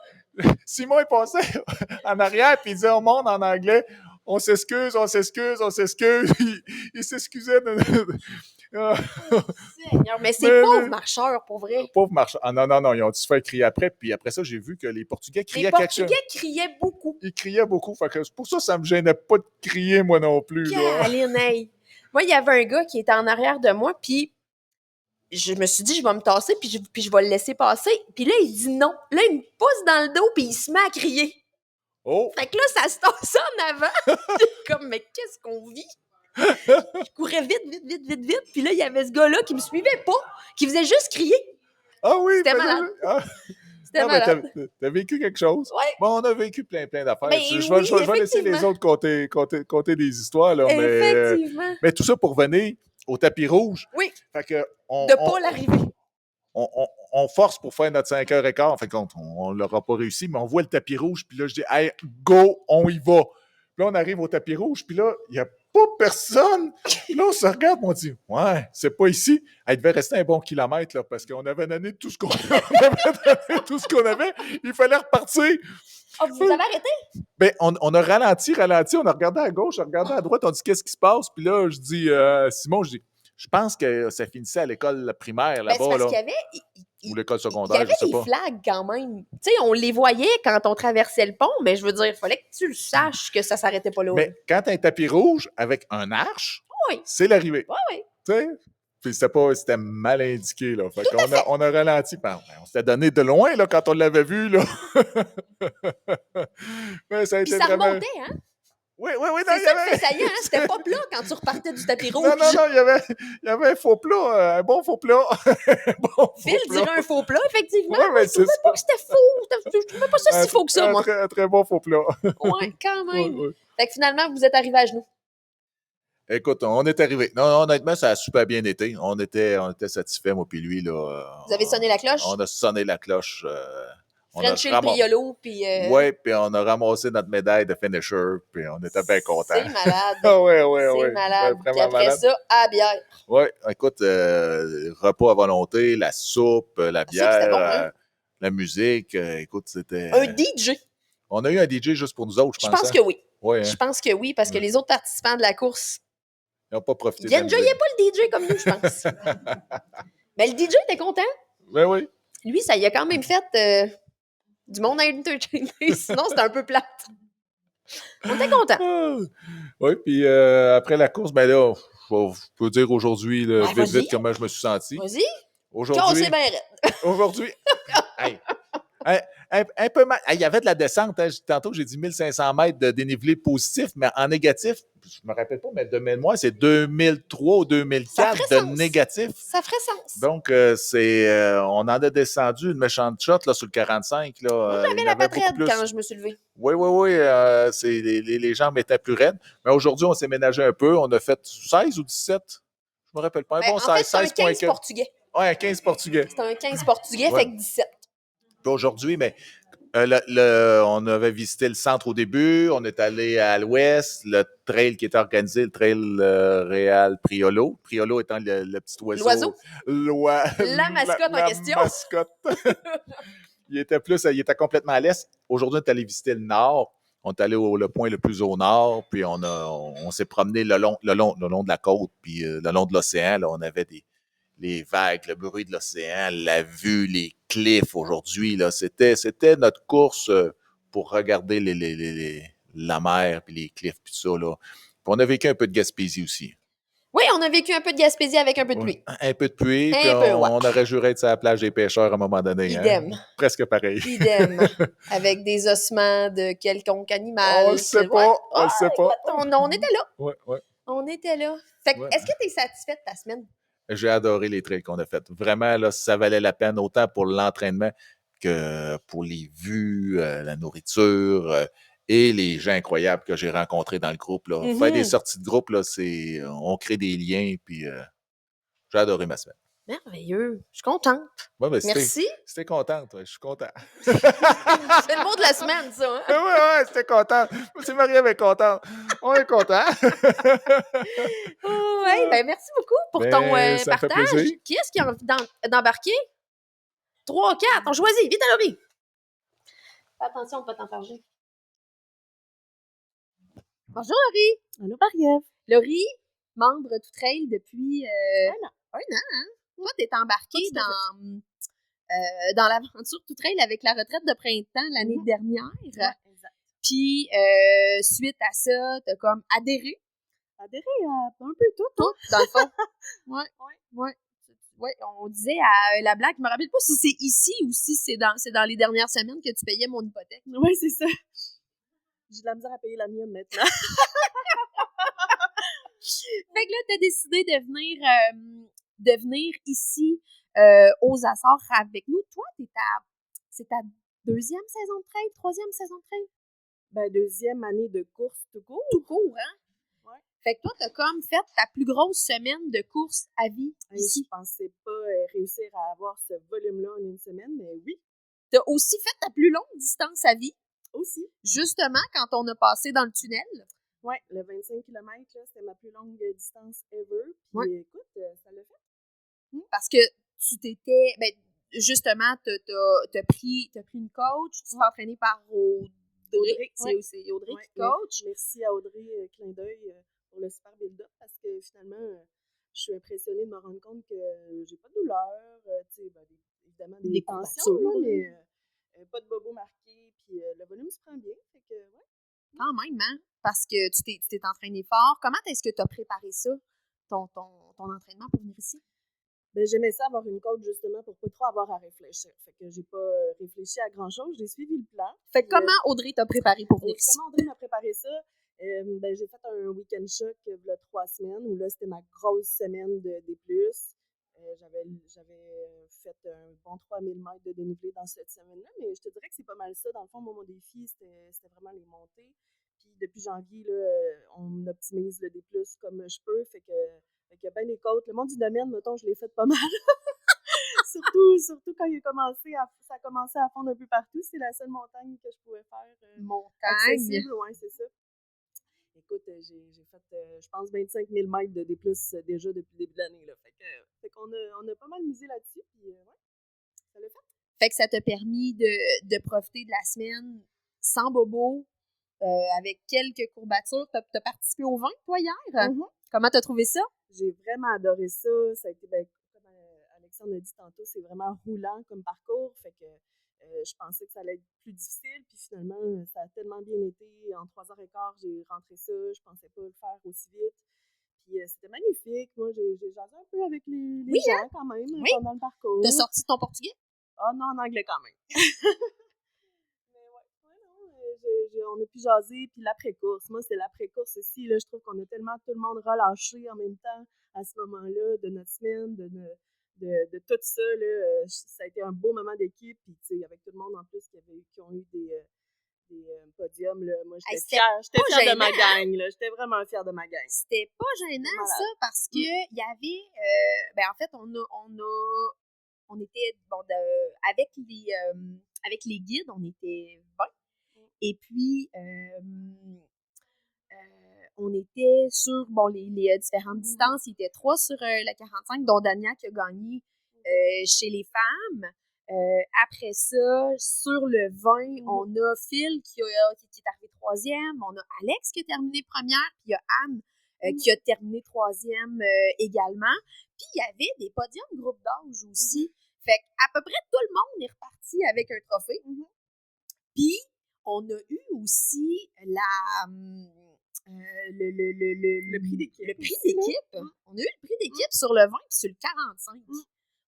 Simon, il passait en arrière, puis il disait au monde en anglais, on s'excuse. Il s'excusait de... Seigneur, mais c'est pauvres marcheurs, pour vrai. Pauvres marcheurs. Ah non, ils ont dû se faire crier après. Puis après ça, j'ai vu que les Portugais criaient quelque chose. Les Portugais criaient beaucoup. Ils criaient beaucoup. Fait que pour ça me gênait pas de crier, moi non plus. Caroline, hey. Moi, il y avait un gars qui était en arrière de moi, puis je me suis dit, je vais me tasser, puis je vais le laisser passer. Puis là, il dit non. Là, il me pousse dans le dos, puis il se met à crier. Oh! Fait que là, ça se tassait en avant. Comme, mais qu'est-ce qu'on vit? Je courais vite. Puis là, il y avait ce gars-là qui me suivait pas, qui faisait juste crier. Ah oui! C'était malade. C'était malade. T'as vécu quelque chose? Ouais. Bon, on a vécu plein d'affaires. Ben, je vais laisser les autres compter des histoires. Là, effectivement. Mais tout ça pour venir au tapis rouge. Oui. Fait que de pas l'arriver. On force pour faire notre 5h15. Fait on l'aura pas réussi, mais on voit le tapis rouge. Puis là, je dis, hey, go, on y va. Puis là, on arrive au tapis rouge. Puis là, il n'y a pas personne. Puis là, on se regarde, on dit, ouais, c'est pas ici. Elle devait rester un bon kilomètre, là, parce qu'on avait donné tout ce qu'on avait. Il fallait repartir. Oh, vous avez arrêté? Ben, on a ralenti. On a regardé à gauche, on a regardé à droite, on dit, qu'est-ce qui se passe? Puis là, je dis, Simon, je pense que ça finissait à l'école primaire, là-bas. C'est parce qu'il y avait... Ou l'école secondaire, je sais pas. Il y avait des flags quand même. Tu sais, on les voyait quand on traversait le pont, mais je veux dire, il fallait que tu le saches que ça s'arrêtait pas là. Mais quand tu as un tapis rouge avec un arche, oui. C'est l'arrivée. Oui. Tu sais? Puis c'était mal indiqué, là. Fait qu'on a ralenti. On s'était donné de loin, là, quand on l'avait vu, là. Mais ça a été vraiment... remontait, hein? Oui. C'est ça que ça y est, hein? C'était pas plat quand tu repartais du tapis rouge. Non, il y avait un faux plat, un bon faux plat. Phil dirait un faux plat, effectivement. Ouais, mais je trouvais pas que c'était faux. Je trouvais pas ça si faux que ça, moi. Un très bon faux plat. Ouais, quand même. Ouais. Fait que finalement, vous êtes arrivés à genoux. Écoute, on est arrivé. Non, honnêtement, ça a super bien été. On était satisfaits, moi puis lui. Là, vous avez sonné la cloche? On a sonné la cloche. Frenché le briolo, puis... Oui, puis on a ramassé notre médaille de finisher, puis on était bien contents. C'est malade. C'est malade. Puis après malade. Ça, à la bière. Oui, écoute, repas à volonté, la soupe, la bière, bon, hein? La musique, écoute, c'était... Un DJ. On a eu un DJ juste pour nous autres, je pense. Je pense que oui. Ouais, hein? Je pense que oui, parce que les autres participants de la course... Ils n'ont pas profité Ils n'enjoyaient pas le DJ comme nous, je pense. Ben, le DJ était content. Ben oui. Lui, ça y a quand même fait du monde à entertainer. Sinon, c'était un peu plate. On était content. Ah. Oui, puis après la course, ben là, je peux dire aujourd'hui, là, Ben, vas-y. vite, comment je me suis senti. Vas-y. Aujourd'hui, Cassez bien raide. aujourd'hui, hey, un peu mal. Hey, il y avait de la descente. Hein. Tantôt, j'ai dit 1500 mètres de dénivelé positif, mais en négatif, je me rappelle pas, mais de mémoire, c'est 2003 ou 2004 de sens. négatif. Ça ferait sens. Donc, on en a descendu une méchante shot là, sur le 45. Là, Moi, il j'avais y en la avait patte beaucoup raide plus. quand je me suis levée. Oui, les jambes étaient plus raides. Mais aujourd'hui, on s'est ménagé un peu. On a fait 16 ou 17. Je me rappelle pas. Un Ben, bon en fait, 16, c'est un 15 16.4. portugais. Oui, un 15 portugais. C'est un 15 portugais, Ouais. fait que 17. Puis aujourd'hui, mais on avait visité le centre au début, on est allé à l'ouest, le trail qui était organisé, le trail Réal Priolo. Priolo étant le petit oiseau. L'oiseau. La mascotte en question. Mascotte. il était complètement à l'est. Aujourd'hui, on est allé visiter le nord. On est allé le point le plus au nord, puis on s'est promené le long de la côte, puis le long de l'océan. Là, on avait les vagues, le bruit de l'océan, la vue, les cliffs aujourd'hui. Là, c'était notre course pour regarder la mer, puis les cliffs, puis tout ça. Là. Puis on a vécu un peu de Gaspésie aussi. Oui, on a vécu un peu de Gaspésie avec un peu de pluie. Un peu de pluie, puis Un peu, ouais. on aurait juré être sur la plage des pêcheurs à un moment donné. Idem. Hein? Presque pareil. Idem. Avec des ossements de quelconque animal. On le sait pas. On le sait pas. On était là. Ouais. On était là. Fait que, Ouais. est-ce que tu es satisfaite de ta semaine? J'ai adoré les trails qu'on a fait. Vraiment, là, ça valait la peine autant pour l'entraînement que pour les vues, la nourriture et les gens incroyables que j'ai rencontrés dans le groupe. Là. Faire des sorties de groupe, là, on crée des liens, puis j'ai adoré ma semaine. Merveilleux. Je suis contente. Ouais, ben, Merci. C'était contente, je suis content. C'est le mot de la semaine, ça. Hein? Ouais, c'était content. C'est Marie-Ève est contente. On est content. Oui, ben merci beaucoup pour ton ça me fait partage. plaisir. Qui est-ce qui a envie d'embarquer? 3, 4, on choisit. Vite, Laurie. Fais attention de ne pas t'enfarger. Bonjour, Laurie. Allô, Marie-Ève. Laurie, membre Tout Trail depuis un an, hein? Toi, t'es embarquée dans l'aventure Tout Trail avec la retraite de printemps l'année dernière. Ouais, exact. Puis, suite à ça, t'as comme adhéré. Adhéré à un peu tout. Dans le fond. Ouais, on disait à la blague, je me rappelle pas si c'est ici ou si c'est dans les dernières semaines que tu payais mon hypothèque. Oui, c'est ça. J'ai de la misère à payer la mienne maintenant. Fait que là, t'as décidé de venir ici aux Açores avec nous. Toi, c'est ta deuxième saison de trail, troisième saison de trail? Ben, deuxième année de course tout court. Tout court, hein? Ouais. Fait que toi, t'as comme fait ta plus grosse semaine de course à vie ici. Je pensais pas réussir à avoir ce volume-là en une semaine, mais oui. T'as aussi fait ta plus longue distance à vie. Aussi. Justement, quand on a passé dans le tunnel. Oui, le 25 km, là, c'était ma plus longue distance ever. Puis Ouais. écoute, ça l'a fait. Parce que tu t'étais... Ben, justement, t'as pris une coach, tu t'es entraînée par Audrey. C'est Audrey qui coach. Merci à Audrey, clin d'œil, pour le super build-up, parce que finalement, je suis impressionnée de me rendre compte que j'ai pas de douleur, tu sais, ben, évidemment des tensions, là, mais pas de bobo marqué, puis le volume se prend bien, fait que, ouais. Quand même, hein? Parce que tu t'es entraîné fort. Comment est-ce que tu as préparé ça, ton entraînement pour venir ici? Ben, j'aimais ça avoir une coach, justement, pour pas trop avoir à réfléchir. Fait que j'ai pas réfléchi à grand-chose, j'ai suivi le plan. Fait que comment Audrey t'a préparé pour venir ici? Comment Audrey m'a préparé ça? Ben, j'ai fait un week-end choc il y a 3 semaines, où là, c'était ma grosse semaine de D+. J'avais fait un bon 3000 mètres de dénivelé dans cette semaine-là, mais je te dirais que c'est pas mal ça. Dans le fond, mon défi, c'était vraiment les montées. Puis depuis janvier, là, on optimise le D+, comme je peux, fait que y a bien les côtes. Le monde du domaine, mettons, je l'ai fait pas mal. surtout quand ça a commencé à fondre un peu partout. C'est la seule montagne que je pouvais faire. Accessible, ouais, c'est ça. Écoute, j'ai fait, je pense, 25 000 mètres de D+, déjà depuis le début de l'année. Là. Fait qu'on a pas mal misé là-dessus, puis ouais, ça l'a fait. Fait que ça t'a permis de profiter de la semaine sans bobo, avec quelques courbatures. T'as participé au 20, toi, hier? Mm-hmm. Comment t'as trouvé ça? J'ai vraiment adoré ça. Ça a été, comme Alex on a dit tantôt, c'est vraiment roulant comme parcours. Fait que je pensais que ça allait être plus difficile. Puis finalement, ça a tellement bien été. En 3h15, j'ai rentré ça. Je pensais pas le faire aussi vite. Puis c'était magnifique. Moi, j'ai jasé un peu avec les gens quand même pendant le parcours. T'as sorti ton portugais? Ah non, en anglais quand même. Mais ouais, non, on a pu jaser. Puis l'après-course, moi, c'est l'après-course aussi. Là, je trouve qu'on a tellement tout le monde relâché en même temps à ce moment-là de notre semaine, de tout ça. Là, ça a été un beau moment d'équipe. Puis, tu sais, avec tout le monde en plus qui ont eu des podiums, là, moi, j'étais fière de ma gang. Là, j'étais vraiment fière de ma gang. C'était pas gênant, ça, parce que il y avait... en fait, on était... Bon, avec les guides, on était 20. Et puis, on était sur les différentes distances. Il était 3 sur la 45, dont Dania qui a gagné chez les femmes. Après ça, sur le 20, on a Phil qui est arrivé 3e. On a Alex qui a terminé première. Puis il y a Anne qui a terminé 3e également. Puis il y avait des podiums groupe d'âge aussi. Fait qu'à peu près tout le monde est reparti avec un trophée. Puis, on a eu aussi le prix d'équipe. Le prix d'équipe. On a eu le prix d'équipe sur le 20 et sur le 45.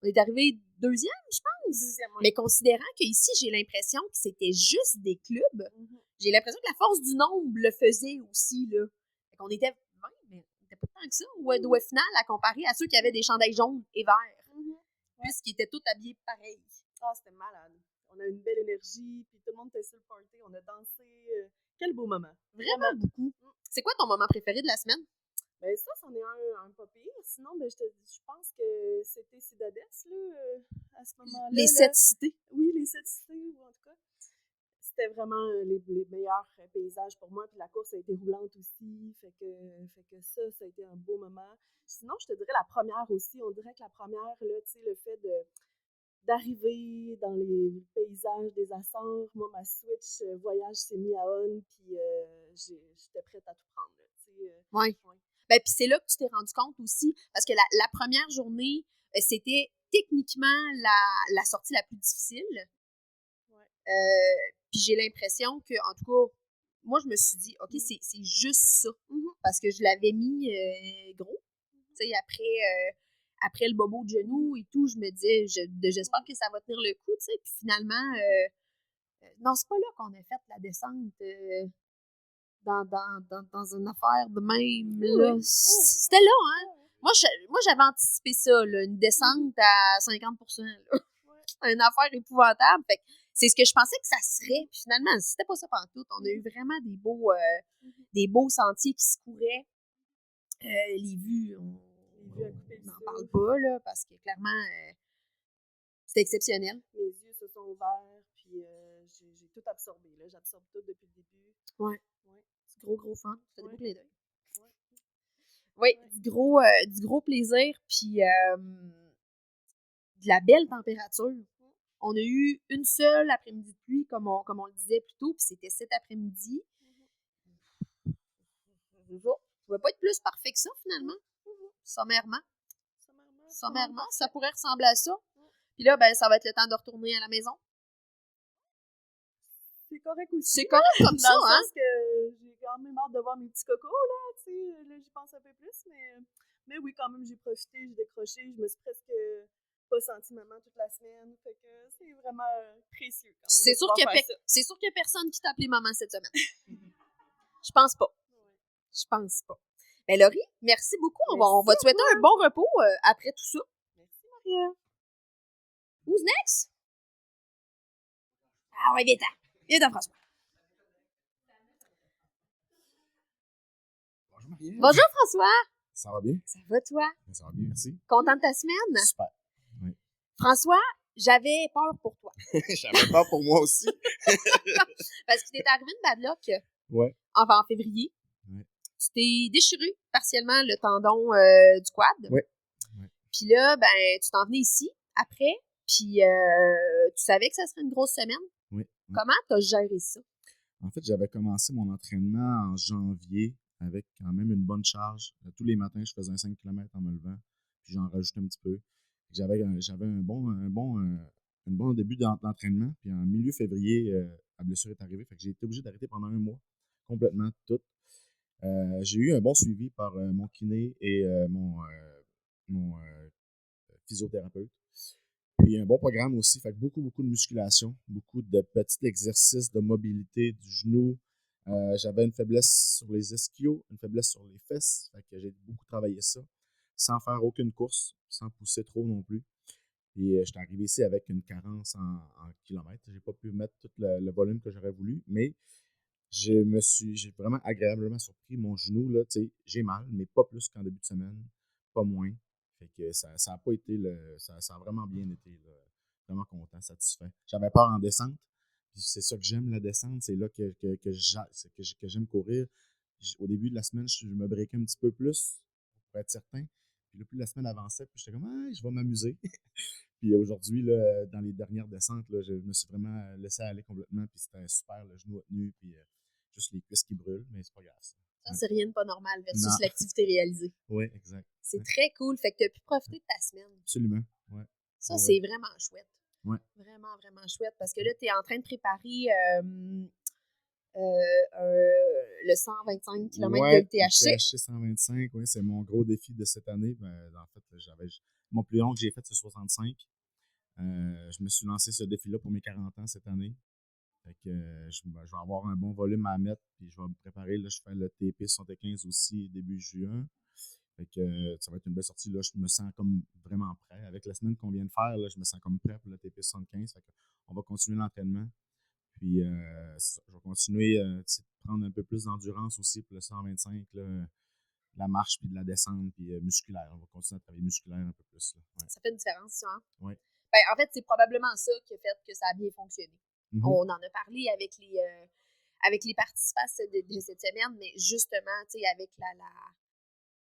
On est arrivé 2e, je pense. 2e, oui. Mais considérant qu'ici, j'ai l'impression que c'était juste des clubs, j'ai l'impression que la force du nombre le faisait aussi, là. Fait qu'on était 20, mais on n'était pas tant que ça. Ou au final, à comparer à ceux qui avaient des chandails jaunes et verts. Puisqu'ils étaient tous habillés pareil. Ah, c'était malade. On a une belle énergie, puis tout le monde était sur le party, on a dansé. Quel beau moment. Vraiment beaucoup. C'est quoi ton moment préféré de la semaine? Ben ça, c'en est un pas pire. Sinon, ben, je pense que c'était Cidades, là, à ce moment-là. Les 7 cités. Oui, les 7 cités, ou en tout cas. C'était vraiment les meilleurs paysages pour moi. Puis la course a été roulante aussi. Fait que ça a été un beau moment. Sinon, je te dirais la première aussi. On dirait que la première, là, tu sais, le fait d'arriver dans les paysages des Açores. Moi, ma Switch voyage s'est mis à on, puis j'étais prête à tout prendre. Oui. Ben, puis c'est là que tu t'es rendu compte aussi, parce que la première journée, c'était techniquement la sortie la plus difficile. Puis j'ai l'impression que, en tout cas, moi, je me suis dit, OK, c'est juste ça. Parce que je l'avais mis gros. Tu sais, après le bobo de genou et tout, je me disais, j'espère que ça va tenir le coup, tu sais. Puis finalement, non, c'est pas là qu'on a fait la descente dans une affaire de même, là. C'était là, hein. Moi, j'avais anticipé ça, là, une descente à 50%, là. Une affaire épouvantable. Fait que c'est ce que je pensais que ça serait. Puis finalement, c'était pas ça pantoute. On a eu vraiment des beaux sentiers qui se couraient. Les vues, on n'en parle pas, là, parce que clairement, c'était exceptionnel. Mes yeux se sont ouverts, puis j'ai tout absorbé. Là. J'absorbe tout depuis le début. Ouais. Du gros fun. Ça fait des beaux clés d'œil. Oui, du gros plaisir, puis de la belle température. On a eu une seule après-midi de pluie, comme on le disait plus tôt, puis c'était cet après-midi. Ça ne pouvait pas être plus parfait que ça, finalement. Sommairement, ça pourrait ressembler à ça. Puis là, ben, ça va être le temps de retourner à la maison. C'est correct aussi. C'est correct comme ça, dans le hein? sens que j'ai quand même hâte de voir mes petits cocos, là, tu sais, là, j'y pense un peu plus, mais oui, quand même, j'ai profité, j'ai décroché, je me suis presque pas sentie maman toute la semaine, fait que c'est vraiment précieux, quand même. C'est sûr qu'il y a personne qui t'a appelé maman cette semaine. Je pense pas. Je pense pas. Ben, Laurie, merci beaucoup. On va te souhaiter un bon repos après tout ça. Merci, Maria. Who's next? Ah ouais, viens-t'en, François. Bonjour Maria. Bonjour François. Ça va bien? Ça va toi? Ça va bien, merci. Content de ta semaine? Super. Oui. François, j'avais peur pour toi. J'avais peur pour moi aussi. Parce qu'il t'est arrivé une bad luck. Ouais. Enfin, en février. Ouais. Tu t'es déchiré partiellement le tendon du quad. Ouais. Puis là, ben, tu t'en venais ici après. Puis tu savais que ça serait une grosse semaine. Oui. Comment t'as géré ça? En fait, j'avais commencé mon entraînement en janvier avec quand même une bonne charge. Tous les matins, je faisais un 5 km en me levant, puis j'en rajoutais un petit peu. J'avais un bon début d'entraînement. Puis en milieu février, la blessure est arrivée. Fait que j'ai été obligé d'arrêter pendant un mois, complètement tout. J'ai eu un bon suivi par mon kiné et mon physiothérapeute. Puis un bon programme aussi, fait que beaucoup de musculation, beaucoup de petits exercices de mobilité du genou. J'avais une faiblesse sur les ischios, une faiblesse sur les fesses, fait que j'ai beaucoup travaillé ça, sans faire aucune course, sans pousser trop non plus. Puis je suis arrivé ici avec une carence en kilomètres. J'ai pas pu mettre tout le volume que j'aurais voulu, mais j'ai vraiment agréablement surpris. Mon genou, là, tu sais, j'ai mal, mais pas plus qu'en début de semaine, pas moins. Fait que ça a pas été ça a vraiment bien été, là. Vraiment content, satisfait. J'avais peur en descente. Puis c'est ça que j'aime, la descente. C'est là que j'aime courir. Au début de la semaine, je me breakais un petit peu plus pour être certain. Puis là, plus la semaine avançait, puis j'étais comme, ah, je vais m'amuser. Puis aujourd'hui, là, dans les dernières descentes, là, je me suis vraiment laissé aller complètement. Puis c'était super, le genou a tenu, puis juste les cuisses qui brûlent, mais c'est pas grave. Ça. Ça, c'est rien de pas normal versus Non. l'activité réalisée. Oui, exact. C'est Ouais. très cool. Fait que tu as pu profiter de ta semaine. Absolument. Ouais. Ça, Ouais, c'est vraiment chouette. Ouais. Vraiment, vraiment chouette. Parce que là, tu es en train de préparer le 125 km Ouais, de l'UTHC. UTHC 125, oui, c'est mon gros défi de cette année. Ben, en fait, mon plus long que j'ai fait, c'est 65. Je me suis lancé ce défi-là pour mes 40 ans cette année. Fait que je vais avoir un bon volume à mettre, puis je vais me préparer. Là, je fais le TP 75 aussi début juin. Fait que ça va être une belle sortie. Là, je me sens comme vraiment prêt. Avec la semaine qu'on vient de faire, là, je me sens comme prêt pour le TP 75. Fait que on va continuer l'entraînement. Puis je vais continuer de prendre un peu plus d'endurance aussi pour le 125, là, la marche puis de la descente, puis musculaire. On va continuer à travailler musculaire un peu plus. Là. Ouais. Ça fait une différence, ça, hein? Ouais. Ben, en fait, c'est probablement ça qui a fait que ça a bien fonctionné. Mm-hmm. On en a parlé avec les participants de cette semaine, mais justement, tu sais, avec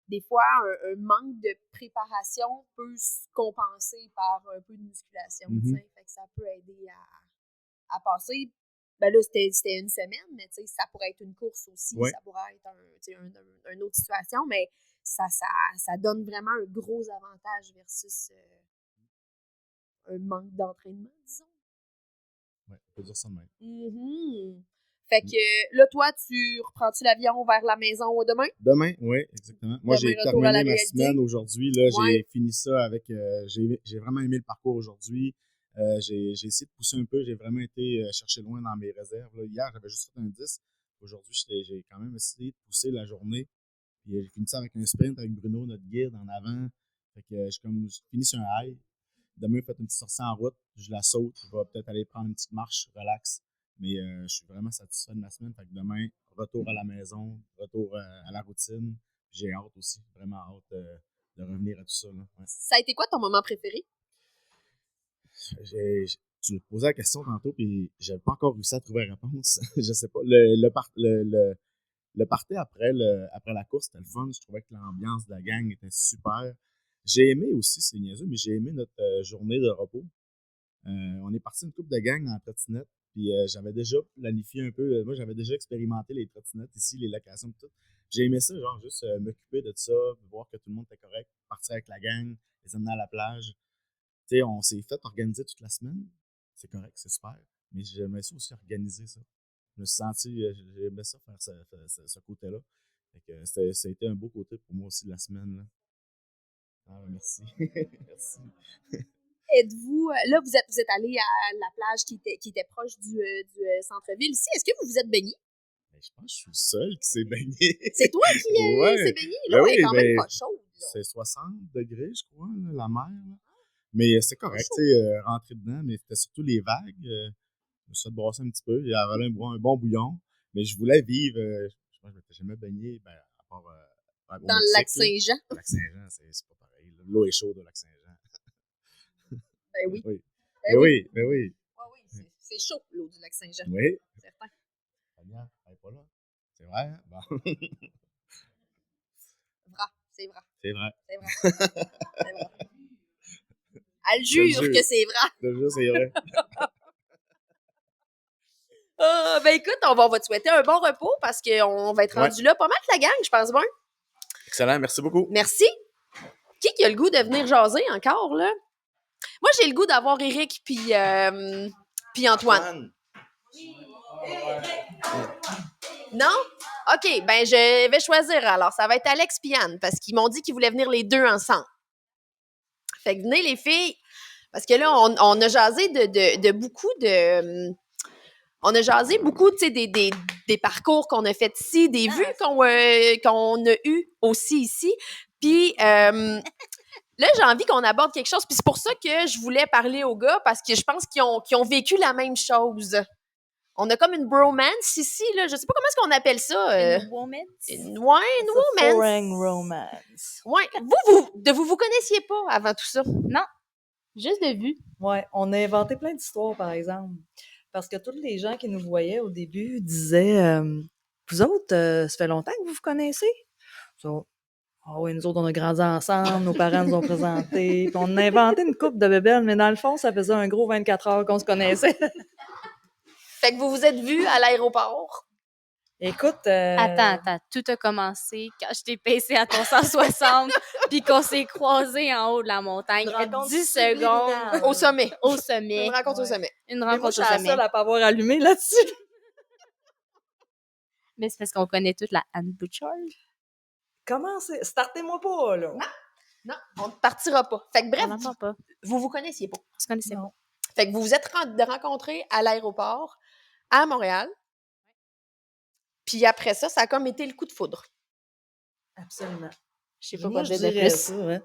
des fois, un manque de préparation peut se compenser par un peu de musculation. Mm-hmm. Fait que ça peut aider à passer. Ben là, c'était une semaine, mais ça pourrait être une course aussi. Ouais. Ça pourrait être une autre situation, mais ça donne vraiment un gros avantage versus un manque d'entraînement, disons. Oui, on peut dire ça de même. Mm-hmm. Fait que là, toi, tu reprends-tu l'avion vers la maison demain? Demain, oui, exactement. Moi, j'ai terminé ma semaine aujourd'hui. Là, ouais. J'ai fini ça avec... j'ai vraiment aimé le parcours aujourd'hui. J'ai essayé de pousser un peu. J'ai vraiment été chercher loin dans mes réserves. Là. Hier, j'avais juste fait un 10. Aujourd'hui, j'ai quand même essayé de pousser la journée. Puis j'ai fini ça avec un sprint avec Bruno, notre guide, en avant. Fait que j'ai fini sur un high. Demain, j'ai fait une petite sortie en route. Je la saute. Je vais peut-être aller prendre une petite marche, relax. Mais je suis vraiment satisfait de ma semaine. Fait que demain, retour à la maison, retour à la routine. J'ai hâte aussi, vraiment hâte de revenir à tout ça. Là. Ouais. Ça a été quoi ton moment préféré? Tu me posais la question tantôt, puis j'avais pas encore réussi à trouver la réponse. Je sais pas. Le party après la course, c'était le fun. Je trouvais que l'ambiance de la gang était super. J'ai aimé aussi, c'est niaiseux, mais j'ai aimé notre journée de repos. On est parti une couple de gang en trottinette. Puis j'avais déjà planifié un peu. Moi, j'avais déjà expérimenté les trottinettes ici, les locations et tout. J'ai aimé ça, genre juste m'occuper de ça, voir que tout le monde était correct, partir avec la gang, les amener à la plage. Tu sais, on s'est fait organiser toute la semaine. C'est correct, c'est super. Mais j'aimais ça aussi organiser ça. Je me suis senti, j'aimais ça faire ce côté-là. Fait que ça a été un beau côté pour moi aussi de la semaine. Là. Ah, merci. Merci. Êtes-vous, là, vous êtes allé à la plage qui était proche du centre-ville ici. Est-ce que vous vous êtes baigné? Ben, je pense que je suis le seul qui s'est baigné. C'est toi qui s'est baigné? Là, ben elle est quand même pas chaude. Là. C'est 60 degrés, je crois, là, la mer. Là. Mais c'est correct, tu sais, rentrer dedans, mais c'était surtout les vagues. Je me suis fait brasser un petit peu. Il y avait un bon bouillon. Mais je voulais vivre. Je pense que je m'étais jamais baigné, ben, à part. Dans le lac Saint-Jean. Le lac Saint-Jean, c'est pas pareil. L'eau est chaude au lac Saint-Jean. Ben oui. Oui. Ben oui. Ben oui. Oui, c'est chaud, l'eau du lac Saint-Jean. Oui. Certain. Tania, elle n'est pas là. C'est vrai, hein? Bon. C'est vrai. C'est vrai. C'est vrai. C'est vrai. Elle jure que c'est vrai. Je te jure, c'est vrai. Ben écoute, on va te souhaiter un bon repos parce qu'on va être rendu là pas mal de la gang, je pense bien. Excellent, merci beaucoup. Merci. Qui a le goût de venir jaser encore, là? Moi, j'ai le goût d'avoir Eric puis Antoine. Non? OK, ben je vais choisir alors. Ça va être Alex et Anne parce qu'ils m'ont dit qu'ils voulaient venir les deux ensemble. Fait que venez les filles, parce que là, on a jasé de beaucoup de... On a jasé beaucoup, tu sais, des parcours qu'on a fait ici, des vues qu'on a eues aussi ici. Puis là, j'ai envie qu'on aborde quelque chose. Puis c'est pour ça que je voulais parler aux gars, parce que je pense qu'ils ont vécu la même chose. On a comme une bromance ici, là. Je sais pas comment est-ce qu'on appelle ça. Une romance? Une Foreign romance. romance. Ouais. Vous connaissiez pas avant tout ça? Non. Juste de vue. Ouais, on a inventé plein d'histoires, par exemple. Parce que tous les gens qui nous voyaient au début disaient vous autres, ça fait longtemps que vous vous connaissez? Ah oui, nous autres, on a grandi ensemble, nos parents nous ont présentés, puis on a inventé une couple de bébelles, mais dans le fond, ça faisait un gros 24 heures qu'on se connaissait. Fait que vous vous êtes vus à l'aéroport? Écoute... Attends, tout a commencé quand je t'ai pincé à ton 160 puis qu'on s'est croisés en haut de la montagne. Une rencontre 10 subliminale. secondes Au sommet. au sommet. Une rencontre au Ouais. sommet. Une Mais moi, rencontre je au suis la sommet. seule à pas avoir allumé là-dessus. Mais c'est parce qu'on connaît toute la Anne Bouchard. Comment c'est? Startez-moi pas, là. Non, on ne partira pas. Fait que bref, On n'entend pas. vous connaissiez pas. On se connaissait Non. Fait que vous vous êtes rencontrés à l'aéroport à Montréal. Puis après ça, ça a comme été le coup de foudre. Absolument. Je sais pas Moi, quoi je dire de dirais plus. ça, ouais.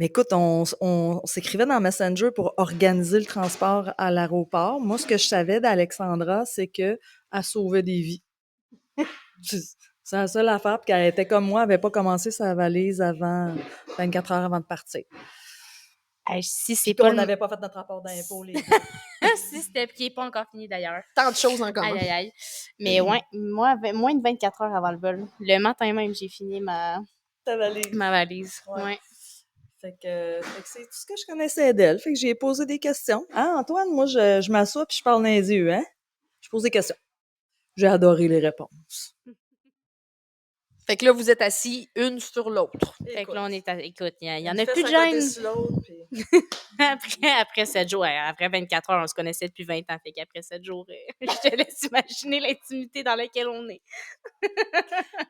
Mais écoute, on s'écrivait dans Messenger pour organiser le transport à l'aéroport. Moi, ce que je savais d'Alexandra, c'est qu'elle sauvait des vies. C'est la seule affaire, puis qu'elle était comme moi, elle n'avait pas commencé sa valise avant 24 heures avant de partir. Hey, si c'est Puis pas on le... n'avait pas fait notre rapport d'impôt, les deux. si c'était qui n'est pas encore fini d'ailleurs. Tant de choses en commun. Aïe, aïe, aïe. Mais ouais, moi, moins de 24 heures avant le vol. Le matin même, j'ai fini ma Ta valise. valise. Ouais. Ouais. Fait que c'est tout ce que je connaissais d'elle. Fait que j'ai posé des questions. Hein, Antoine, moi, je m'assois puis je parle dans les yeux, hein? Je pose des questions. J'ai adoré les réponses. Fait que là, vous êtes assis une sur l'autre. Fait que là, on est écoute, il y en Une a plus de fesse à côté gêne. sur l'autre, puis- Après 7 jours, après 24 heures, on se connaissait depuis 20 ans. Fait qu'après 7 jours, je te laisse imaginer l'intimité dans laquelle on est.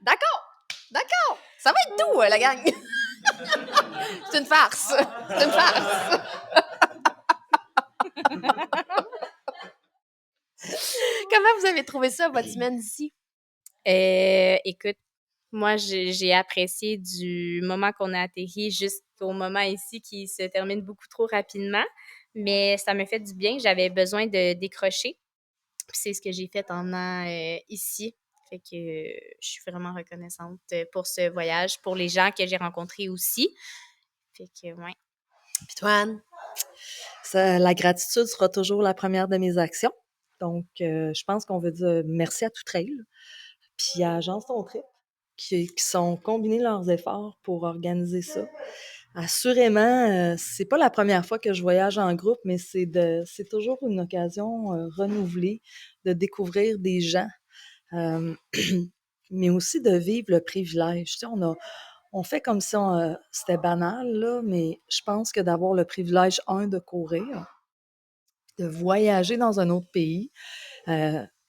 D'accord. Ça va être tout, la gang. C'est une farce. C'est une farce. Comment vous avez trouvé ça, votre semaine ici? Écoute, moi, j'ai apprécié du moment qu'on a atterri jusqu'au moment ici qui se termine beaucoup trop rapidement. Mais ça m'a fait du bien. J'avais besoin de décrocher. Puis c'est ce que j'ai fait en venant ici. Fait que je suis vraiment reconnaissante pour ce voyage, pour les gens que j'ai rencontrés aussi. Fait que, ouais. Puis toi, Anne? La gratitude sera toujours la première de mes actions. Donc, je pense qu'on veut dire merci à Tout Trail, puis à Agence Ton Trip, qui sont combinés leurs efforts pour organiser ça. Assurément, c'est pas la première fois que je voyage en groupe, mais c'est toujours une occasion renouvelée de découvrir des gens, mais aussi de vivre le privilège. Tu sais, on fait comme si c'était banal, là, mais je pense que d'avoir le privilège, de courir, de voyager dans un autre pays.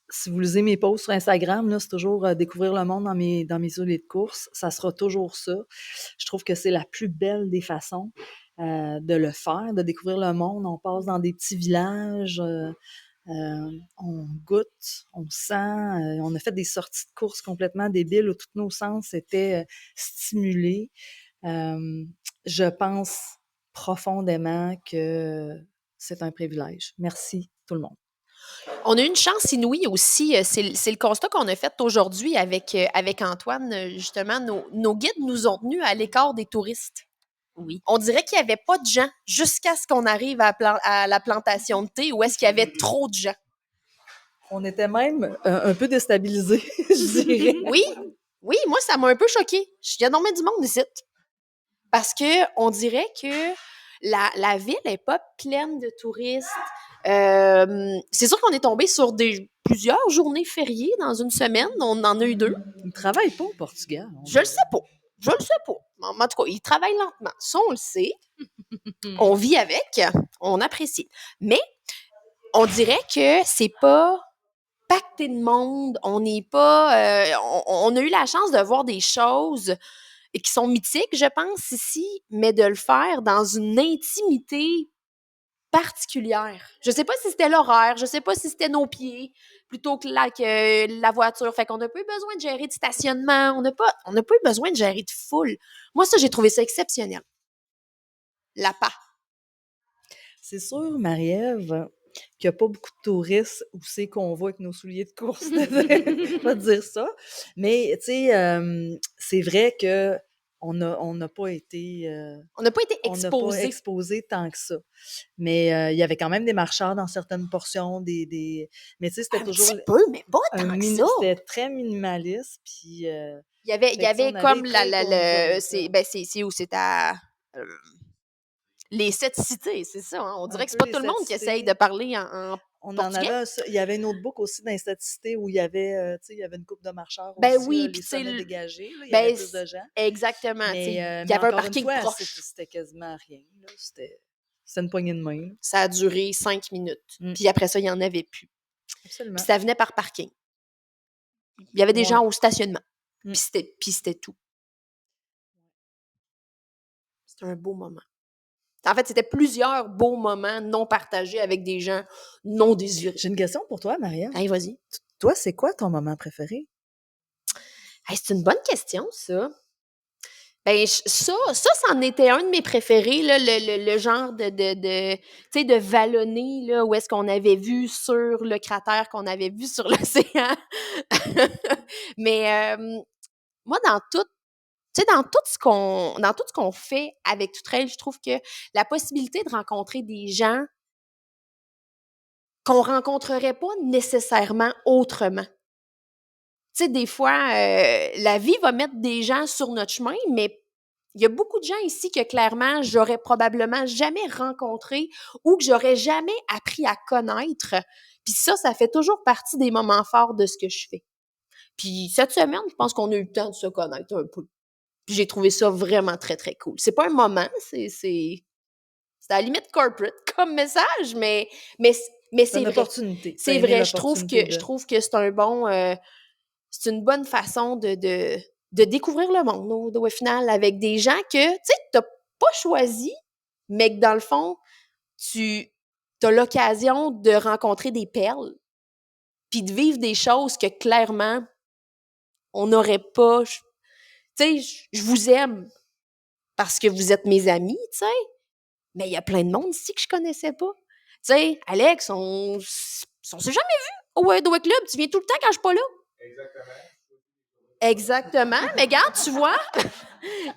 Si vous lisez mes posts sur Instagram, là, c'est toujours découvrir le monde dans mes îlots de course. Ça sera toujours ça. Je trouve que c'est la plus belle des façons de le faire, de découvrir le monde. On passe dans des petits villages, on goûte, on sent. On a fait des sorties de course complètement débiles où tous nos sens étaient stimulés. Je pense profondément que c'est un privilège. Merci tout le monde. On a eu une chance inouïe aussi. C'est le constat qu'on a fait aujourd'hui avec Antoine. Justement, nos guides nous ont tenus à l'écart des touristes. Oui. On dirait qu'il n'y avait pas de gens jusqu'à ce qu'on arrive à la plantation de thé où est-ce qu'il y avait trop de gens. On était même un peu déstabilisés, je dirais. Oui, moi, ça m'a un peu choquée. Il y a énormément du monde ici. Parce qu'on dirait que la ville n'est pas pleine de touristes. C'est sûr qu'on est tombé sur plusieurs journées fériées dans une semaine. On en a eu 2. Ils ne travaillent pas au Portugal. Je le sais pas. En tout cas, ils travaillent lentement. Ça, on le sait. On vit avec, on apprécie. Mais on dirait que c'est pas pacté de monde. On n'est pas. On a eu la chance de voir des choses qui sont mythiques, je pense, ici, mais de le faire dans une intimité particulière. Je sais pas si c'était l'horaire, je sais pas si c'était nos pieds plutôt que la voiture. Fait qu'on n'a pas eu besoin de gérer de stationnement, on n'a pas eu besoin de gérer de foule. Moi, ça, j'ai trouvé ça exceptionnel. La pas. C'est sûr, Marie-Ève, qu'il n'y a pas beaucoup de touristes où c'est qu'on va avec nos souliers de course. Je vais te dire ça. Mais, tu sais, c'est vrai que on n'a pas été... On n'a pas été on n'a pas exposés. exposé tant que ça. Mais il y avait quand même des marcheurs dans certaines portions, mais tu sais, c'était Un toujours petit peu, mais pas tant que ça. c'était très minimaliste, puis Il y avait fait que, tu sais, on comme allait très convivial, c'est où? C'est à les 7 cités, c'est ça. Hein? On dirait un que c'est peu pas les tout le 7 monde qui essaye de cités. parler en On en portugais. avait il y avait une autre book aussi dans les statistiques où il y avait, tu sais, il y avait une couple de marcheurs Ben aussi, oui, là, puis les tu sais, sommets dégagés, là, il y ben avait plus de gens. exactement, tu sais, Mais, il y mais avait un encore une parking fois, proche. c'était quasiment rien, là. C'était une poignée de main, là. Ça a duré 5 minutes. Mm. Puis après ça, il n'y en avait plus. Absolument. Puis ça venait par parking. Il y avait des Ouais. gens au stationnement. Mm. Puis c'était tout. C'était un beau moment. En fait, c'était plusieurs beaux moments non partagés avec des gens non désirés. J'ai une question pour toi, Maria. Hey, vas-y. Toi, c'est quoi ton moment préféré? Hey, c'est une bonne question, ça. Ben, c'en était un de mes préférés, là, le genre tu sais, de vallonner, là, où est-ce qu'on avait vu sur le cratère qu'on avait vu sur l'océan. Mais moi, tu sais, dans tout ce qu'on fait avec Toutrail, je trouve que la possibilité de rencontrer des gens qu'on rencontrerait pas nécessairement autrement. Tu sais, des fois, la vie va mettre des gens sur notre chemin, mais il y a beaucoup de gens ici que clairement, j'aurais probablement jamais rencontré ou que j'aurais jamais appris à connaître. Puis ça fait toujours partie des moments forts de ce que je fais. Puis cette semaine, je pense qu'on a eu le temps de se connaître un peu. Puis j'ai trouvé ça vraiment très, très cool. C'est pas un moment, c'est à la limite corporate comme message, mais C'est c'est une vrai. opportunité. C'est vrai. Je trouve que c'est un bon... c'est une bonne façon de découvrir le monde, au final, avec des gens que, tu sais, t'as pas choisi, mais que dans le fond, tu as l'occasion de rencontrer des perles, puis de vivre des choses que clairement, on n'aurait pas. Tu sais, je vous aime parce que vous êtes mes amis, tu sais, mais il y a plein de monde ici que je connaissais pas. Tu sais, Alex, on s'est jamais vu au Weirdo Club. Tu viens tout le temps quand je suis pas là. Exactement. Mais regarde, tu vois.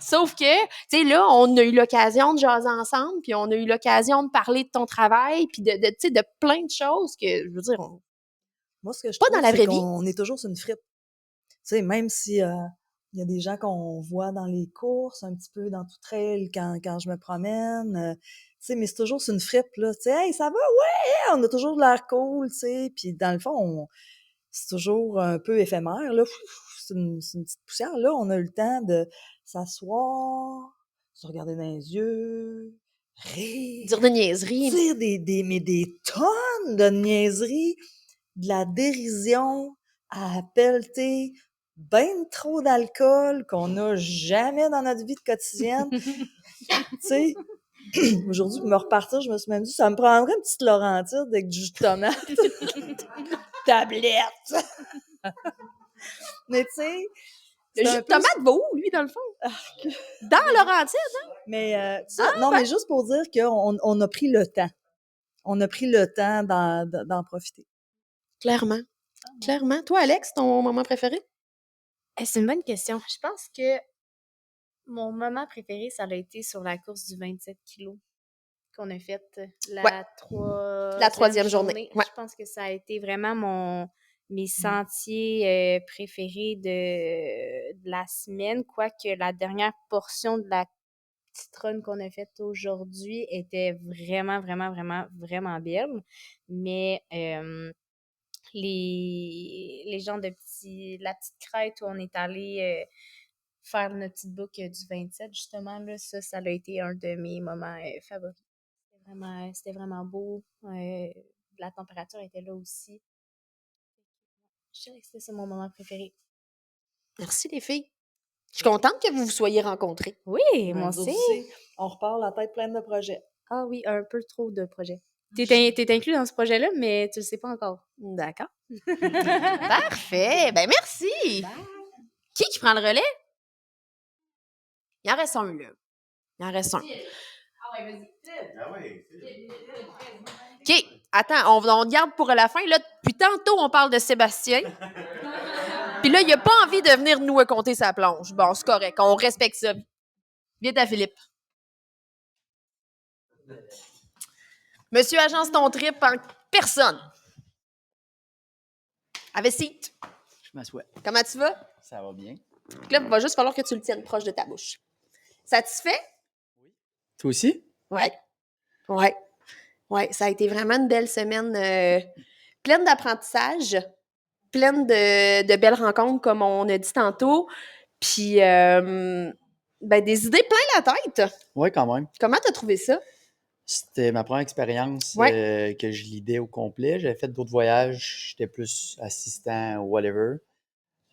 Sauf que, tu sais, là, on a eu l'occasion de jaser ensemble, puis on a eu l'occasion de parler de ton travail, puis tu sais, de plein de choses que, je veux dire, Moi, ce que je pas trouve, dans la c'est vraie vie. qu'on est toujours sur une fripe. Tu sais, même si il y a des gens qu'on voit dans les courses, un petit peu dans tout trail quand je me promène, tu sais, mais c'est toujours sur une fripe, là. Tu sais, hey, ça va? Ouais! On a toujours de l'air cool, tu sais. Puis dans le fond, c'est toujours un peu éphémère, là. C'est une petite poussière. Là, on a eu le temps de s'asseoir, se regarder dans les yeux, rire, Dire de niaiseries. dire mais des tonnes de niaiseries, de la dérision à pelleter ben trop d'alcool qu'on n'a jamais dans notre vie de quotidienne. Tu sais, aujourd'hui, pour me repartir, je me suis même dit, ça me prendrait une petite Laurentide avec du jus de tomate. Tablette! Mais tu sais, Le jus de tomate va où, lui, dans le fond? Dans Laurentide, hein? Mais mais juste pour dire qu'on a pris le temps. On a pris le temps d'en profiter. Clairement. Clairement. Toi, Alex, ton moment préféré? C'est une bonne question. Je pense que mon moment préféré, ça a été sur la course du 27 kilos qu'on a faite Ouais. la troisième journée. Ouais. Je pense que ça a été vraiment mes sentiers préférés de la semaine, quoique la dernière portion de la petite run qu'on a faite aujourd'hui était vraiment, vraiment, vraiment, vraiment belle. Mais les gens la petite crête où on est allé faire notre petite boucle du 27, justement, là, ça a été un de mes moments favoris. C'était vraiment beau. La température était là aussi. Je dirais que c'était ça mon moment préféré. Merci, les filles. Je suis contente que vous vous soyez rencontrées. Oui, Ouais, moi nous autres aussi. aussi, on repart la tête pleine de projets. Ah oui, un peu trop de projets. T'es inclus dans ce projet-là, mais tu le sais pas encore. D'accord. Parfait. Ben, merci. Qui prend le relais? Il en reste un, là. Il en reste un. OK. Attends, on garde pour la fin. Là, depuis tantôt, on parle de Sébastien. Puis là, il n'a pas envie de venir nous raconter sa plonge. Bon, c'est correct. On respecte ça. Viens à Philippe. Monsieur Agence ton trip en personne. Have a seat. Je m'assois. Comment tu vas? Ça va bien. Donc là, il va juste falloir que tu le tiennes proche de ta bouche. Satisfait? Toi aussi? Ouais. Ouais. Ouais, ça a été vraiment une belle semaine pleine d'apprentissage, pleine de belles rencontres, comme on a dit tantôt. Puis, des idées plein la tête. Oui, quand même. Comment t'as trouvé ça? C'était ma première expérience que je lidais au complet. J'avais fait d'autres voyages, j'étais plus assistant ou whatever.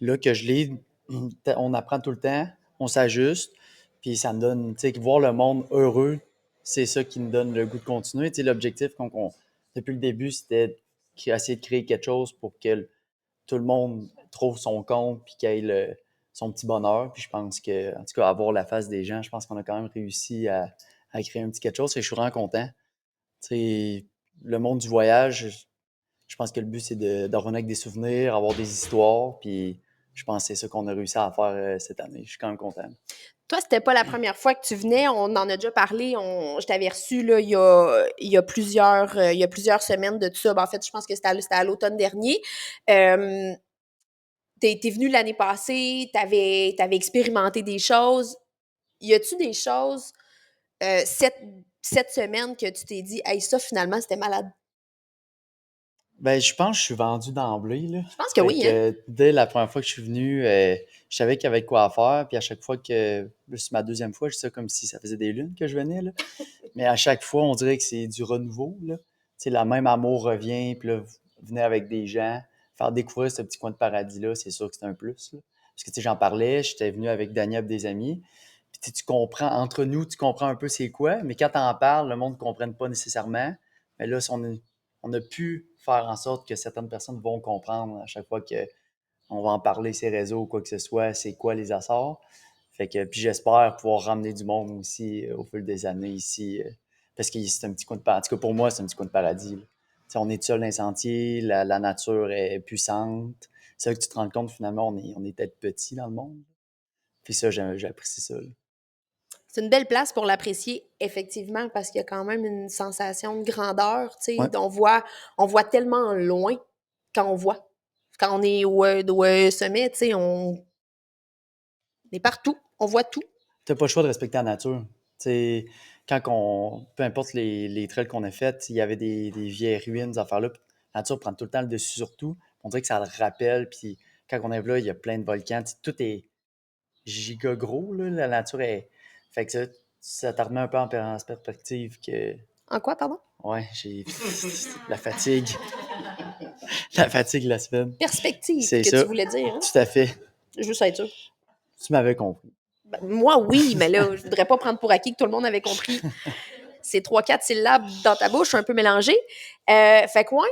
Là que je lead, on apprend tout le temps, on s'ajuste, puis ça me donne, tu sais, voir le monde heureux, c'est ça qui me donne le goût de continuer. Tu sais, l'objectif, depuis le début, c'était essayer de créer quelque chose pour que tout le monde trouve son compte puis qu'il ait son petit bonheur. Puis je pense que, en tout cas, avoir la face des gens, je pense qu'on a quand même réussi à créer un petit quelque chose et je suis vraiment content. Tu sais, le monde du voyage, je pense que le but, c'est de revenir avec des souvenirs, avoir des histoires, puis je pense que c'est ça qu'on a réussi à faire cette année. Je suis quand même content. Toi, c'était pas la première fois que tu venais. On en a déjà parlé. Je t'avais reçu là, il y a plusieurs semaines de tout ça. Ben, en fait, je pense que c'était à l'automne dernier. T'es venu l'année passée, t'avais expérimenté des choses. Y a-tu des choses cette semaine que tu t'es dit, hey, ça, finalement, c'était malade? Ben, je pense que je suis vendu d'emblée, là. Je pense que oui, hein? Dès la première fois que je suis venu, je savais qu'il y avait de quoi à faire. Puis à chaque fois que, c'est ma deuxième fois, je dis ça comme si ça faisait des lunes que je venais, là. Mais à chaque fois, on dirait que c'est du renouveau, là. Tu sais, le même amour revient, puis là, venir avec des gens, faire découvrir ce petit coin de paradis-là, c'est sûr que c'est un plus, là. Parce que, tu sais, j'en parlais, j'étais venu avec Daniel et des amis. Puis tu comprends, entre nous, tu comprends un peu c'est quoi, mais quand t'en parles, le monde ne comprenne pas nécessairement. Mais là, on a pu faire en sorte que certaines personnes vont comprendre à chaque fois qu'on va en parler ces réseaux ou quoi que ce soit, c'est quoi les Açores. Fait que, puis j'espère pouvoir ramener du monde aussi au fil des années ici, parce que c'est un petit coin de paradis. En tout cas, pour moi, c'est un petit coin de paradis. On est seul dans les sentiers, la nature est puissante. C'est là que tu te rends compte, finalement, on est peut-être petit dans le monde. Puis ça, j'apprécie ça. Là. C'est une belle place pour l'apprécier, effectivement, parce qu'il y a quand même une sensation de grandeur. Tu sais, Ouais. on voit tellement loin quand on voit. Quand on est au sommet, tu sais, on est partout. On voit tout. Tu n'as pas le choix de respecter la nature. T'sais, peu importe les trails qu'on a faits, il y avait des vieilles ruines, ces affaires-là. La nature prend tout le temps le dessus sur tout. On dirait que ça le rappelle. Puis quand on est là, il y a plein de volcans. Tout est giga gros. Là, la nature est. Fait que ça te remet un peu en perspective que. En quoi, pardon? Ouais, j'ai la fatigue. La fatigue de la semaine. Perspective, C'est que ça. tu voulais dire. Hein? Tout à fait. Juste être sûr. Tu m'avais compris. Ben, moi, oui, mais là, je voudrais pas prendre pour acquis que tout le monde avait compris ces 3-4 syllabes dans ta bouche, un peu mélangées. Fait que, ouais,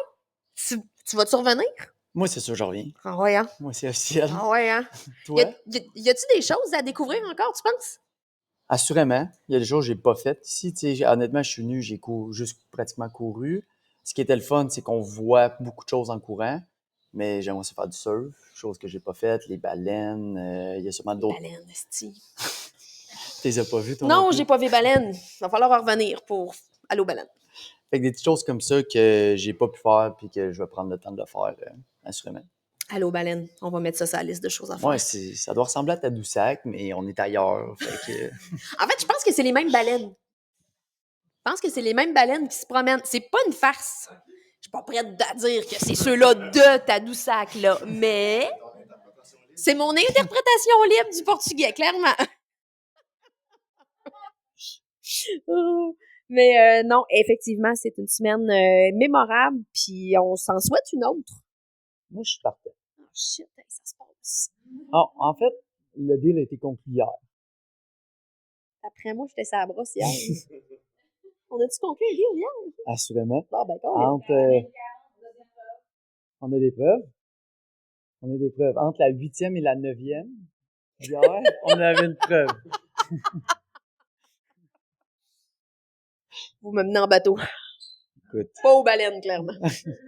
tu vas-tu revenir? Moi, c'est sûr, je reviens. Ah ouais, hein? Moi, c'est officiel. Ah ouais, hein? Toi? Y a-tu des choses à découvrir encore, tu penses? Assurément. Il y a des choses que j'ai pas faites ici. Honnêtement, je suis venu, j'ai juste pratiquement couru. Ce qui était le fun, c'est qu'on voit beaucoup de choses en courant, mais j'aimerais aussi faire du surf, chose que j'ai pas faite, les baleines, il y a sûrement d'autres. Baleine, esti. Tu les as pas vues, toi? Non, plus? j'ai pas vu baleine. Il va falloir en revenir pour aller aux baleines. Fait que des petites choses comme ça que j'ai pas pu faire puis que je vais prendre le temps de le faire, assurément. Aller aux baleines. On va mettre ça sur la liste de choses à faire. Ouais, ça doit ressembler à Tadoussac, mais on est ailleurs. Fait que... En fait, je pense que c'est les mêmes baleines. Je pense que c'est les mêmes baleines qui se promènent. C'est pas une farce. Je suis pas prête à dire que c'est ceux-là de Tadoussac, là. Mais C'est mon interprétation libre du portugais, clairement. Mais non, effectivement, c'est une semaine mémorable, puis on s'en souhaite une autre. Moi, je suis parfait. Oh shit, hey, ça se passe. Ah, en fait, le deal a été conclu hier. Après moi, j'étais sur la brosse hier. On a-tu conclu un deal hier? Assurément. Bon, ben, quand On a des preuves. On a des preuves. Entre la 8e et la 9e, hier, on avait une preuve. vous me menez en bateau. Écoute. Pas aux baleines, clairement.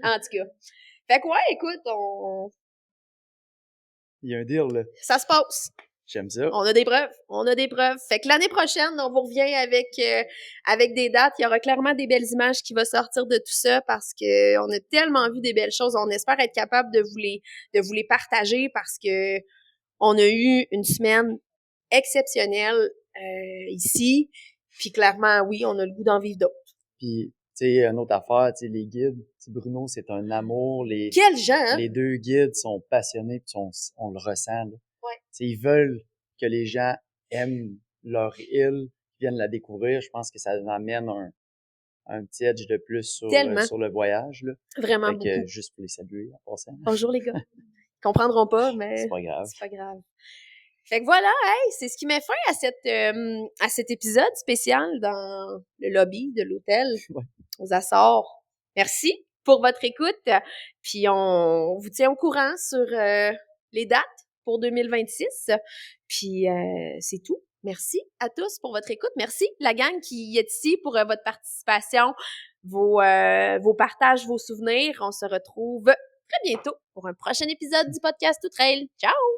En tout cas. Fait que ouais, écoute, Il y a un deal, là. ça se passe. J'aime ça. On a des preuves. On a des preuves. Fait que l'année prochaine, on vous revient avec des dates. Il y aura clairement des belles images qui vont sortir de tout ça parce que on a tellement vu des belles choses. On espère être capable de vous les partager parce que on a eu une semaine exceptionnelle ici. Puis clairement, oui, on a le goût d'en vivre d'autres. Puis, tu sais, une autre affaire, tu sais, les guides. Tu sais, Bruno, c'est un amour. Quel gens, hein? Les deux guides sont passionnés, puis on le ressent, là. Ouais. Tu sais, ils veulent que les gens aiment leur île, viennent la découvrir. Je pense que ça amène un petit edge de plus sur le voyage, là. Vraiment Fait que, beaucoup. juste pour les saluer, en passant. Bonjour les gars. Ils comprendront pas, mais C'est pas grave. c'est pas grave. Fait que voilà, hey, c'est ce qui met fin à cet épisode spécial dans le lobby de l'hôtel Ouais. aux Açores. Merci pour votre écoute. Puis on vous tient au courant sur les dates pour 2026. Puis c'est tout. Merci à tous pour votre écoute. Merci la gang qui est ici pour votre participation, vos partages, vos souvenirs. On se retrouve très bientôt pour un prochain épisode du podcast Tout Trail. Ciao!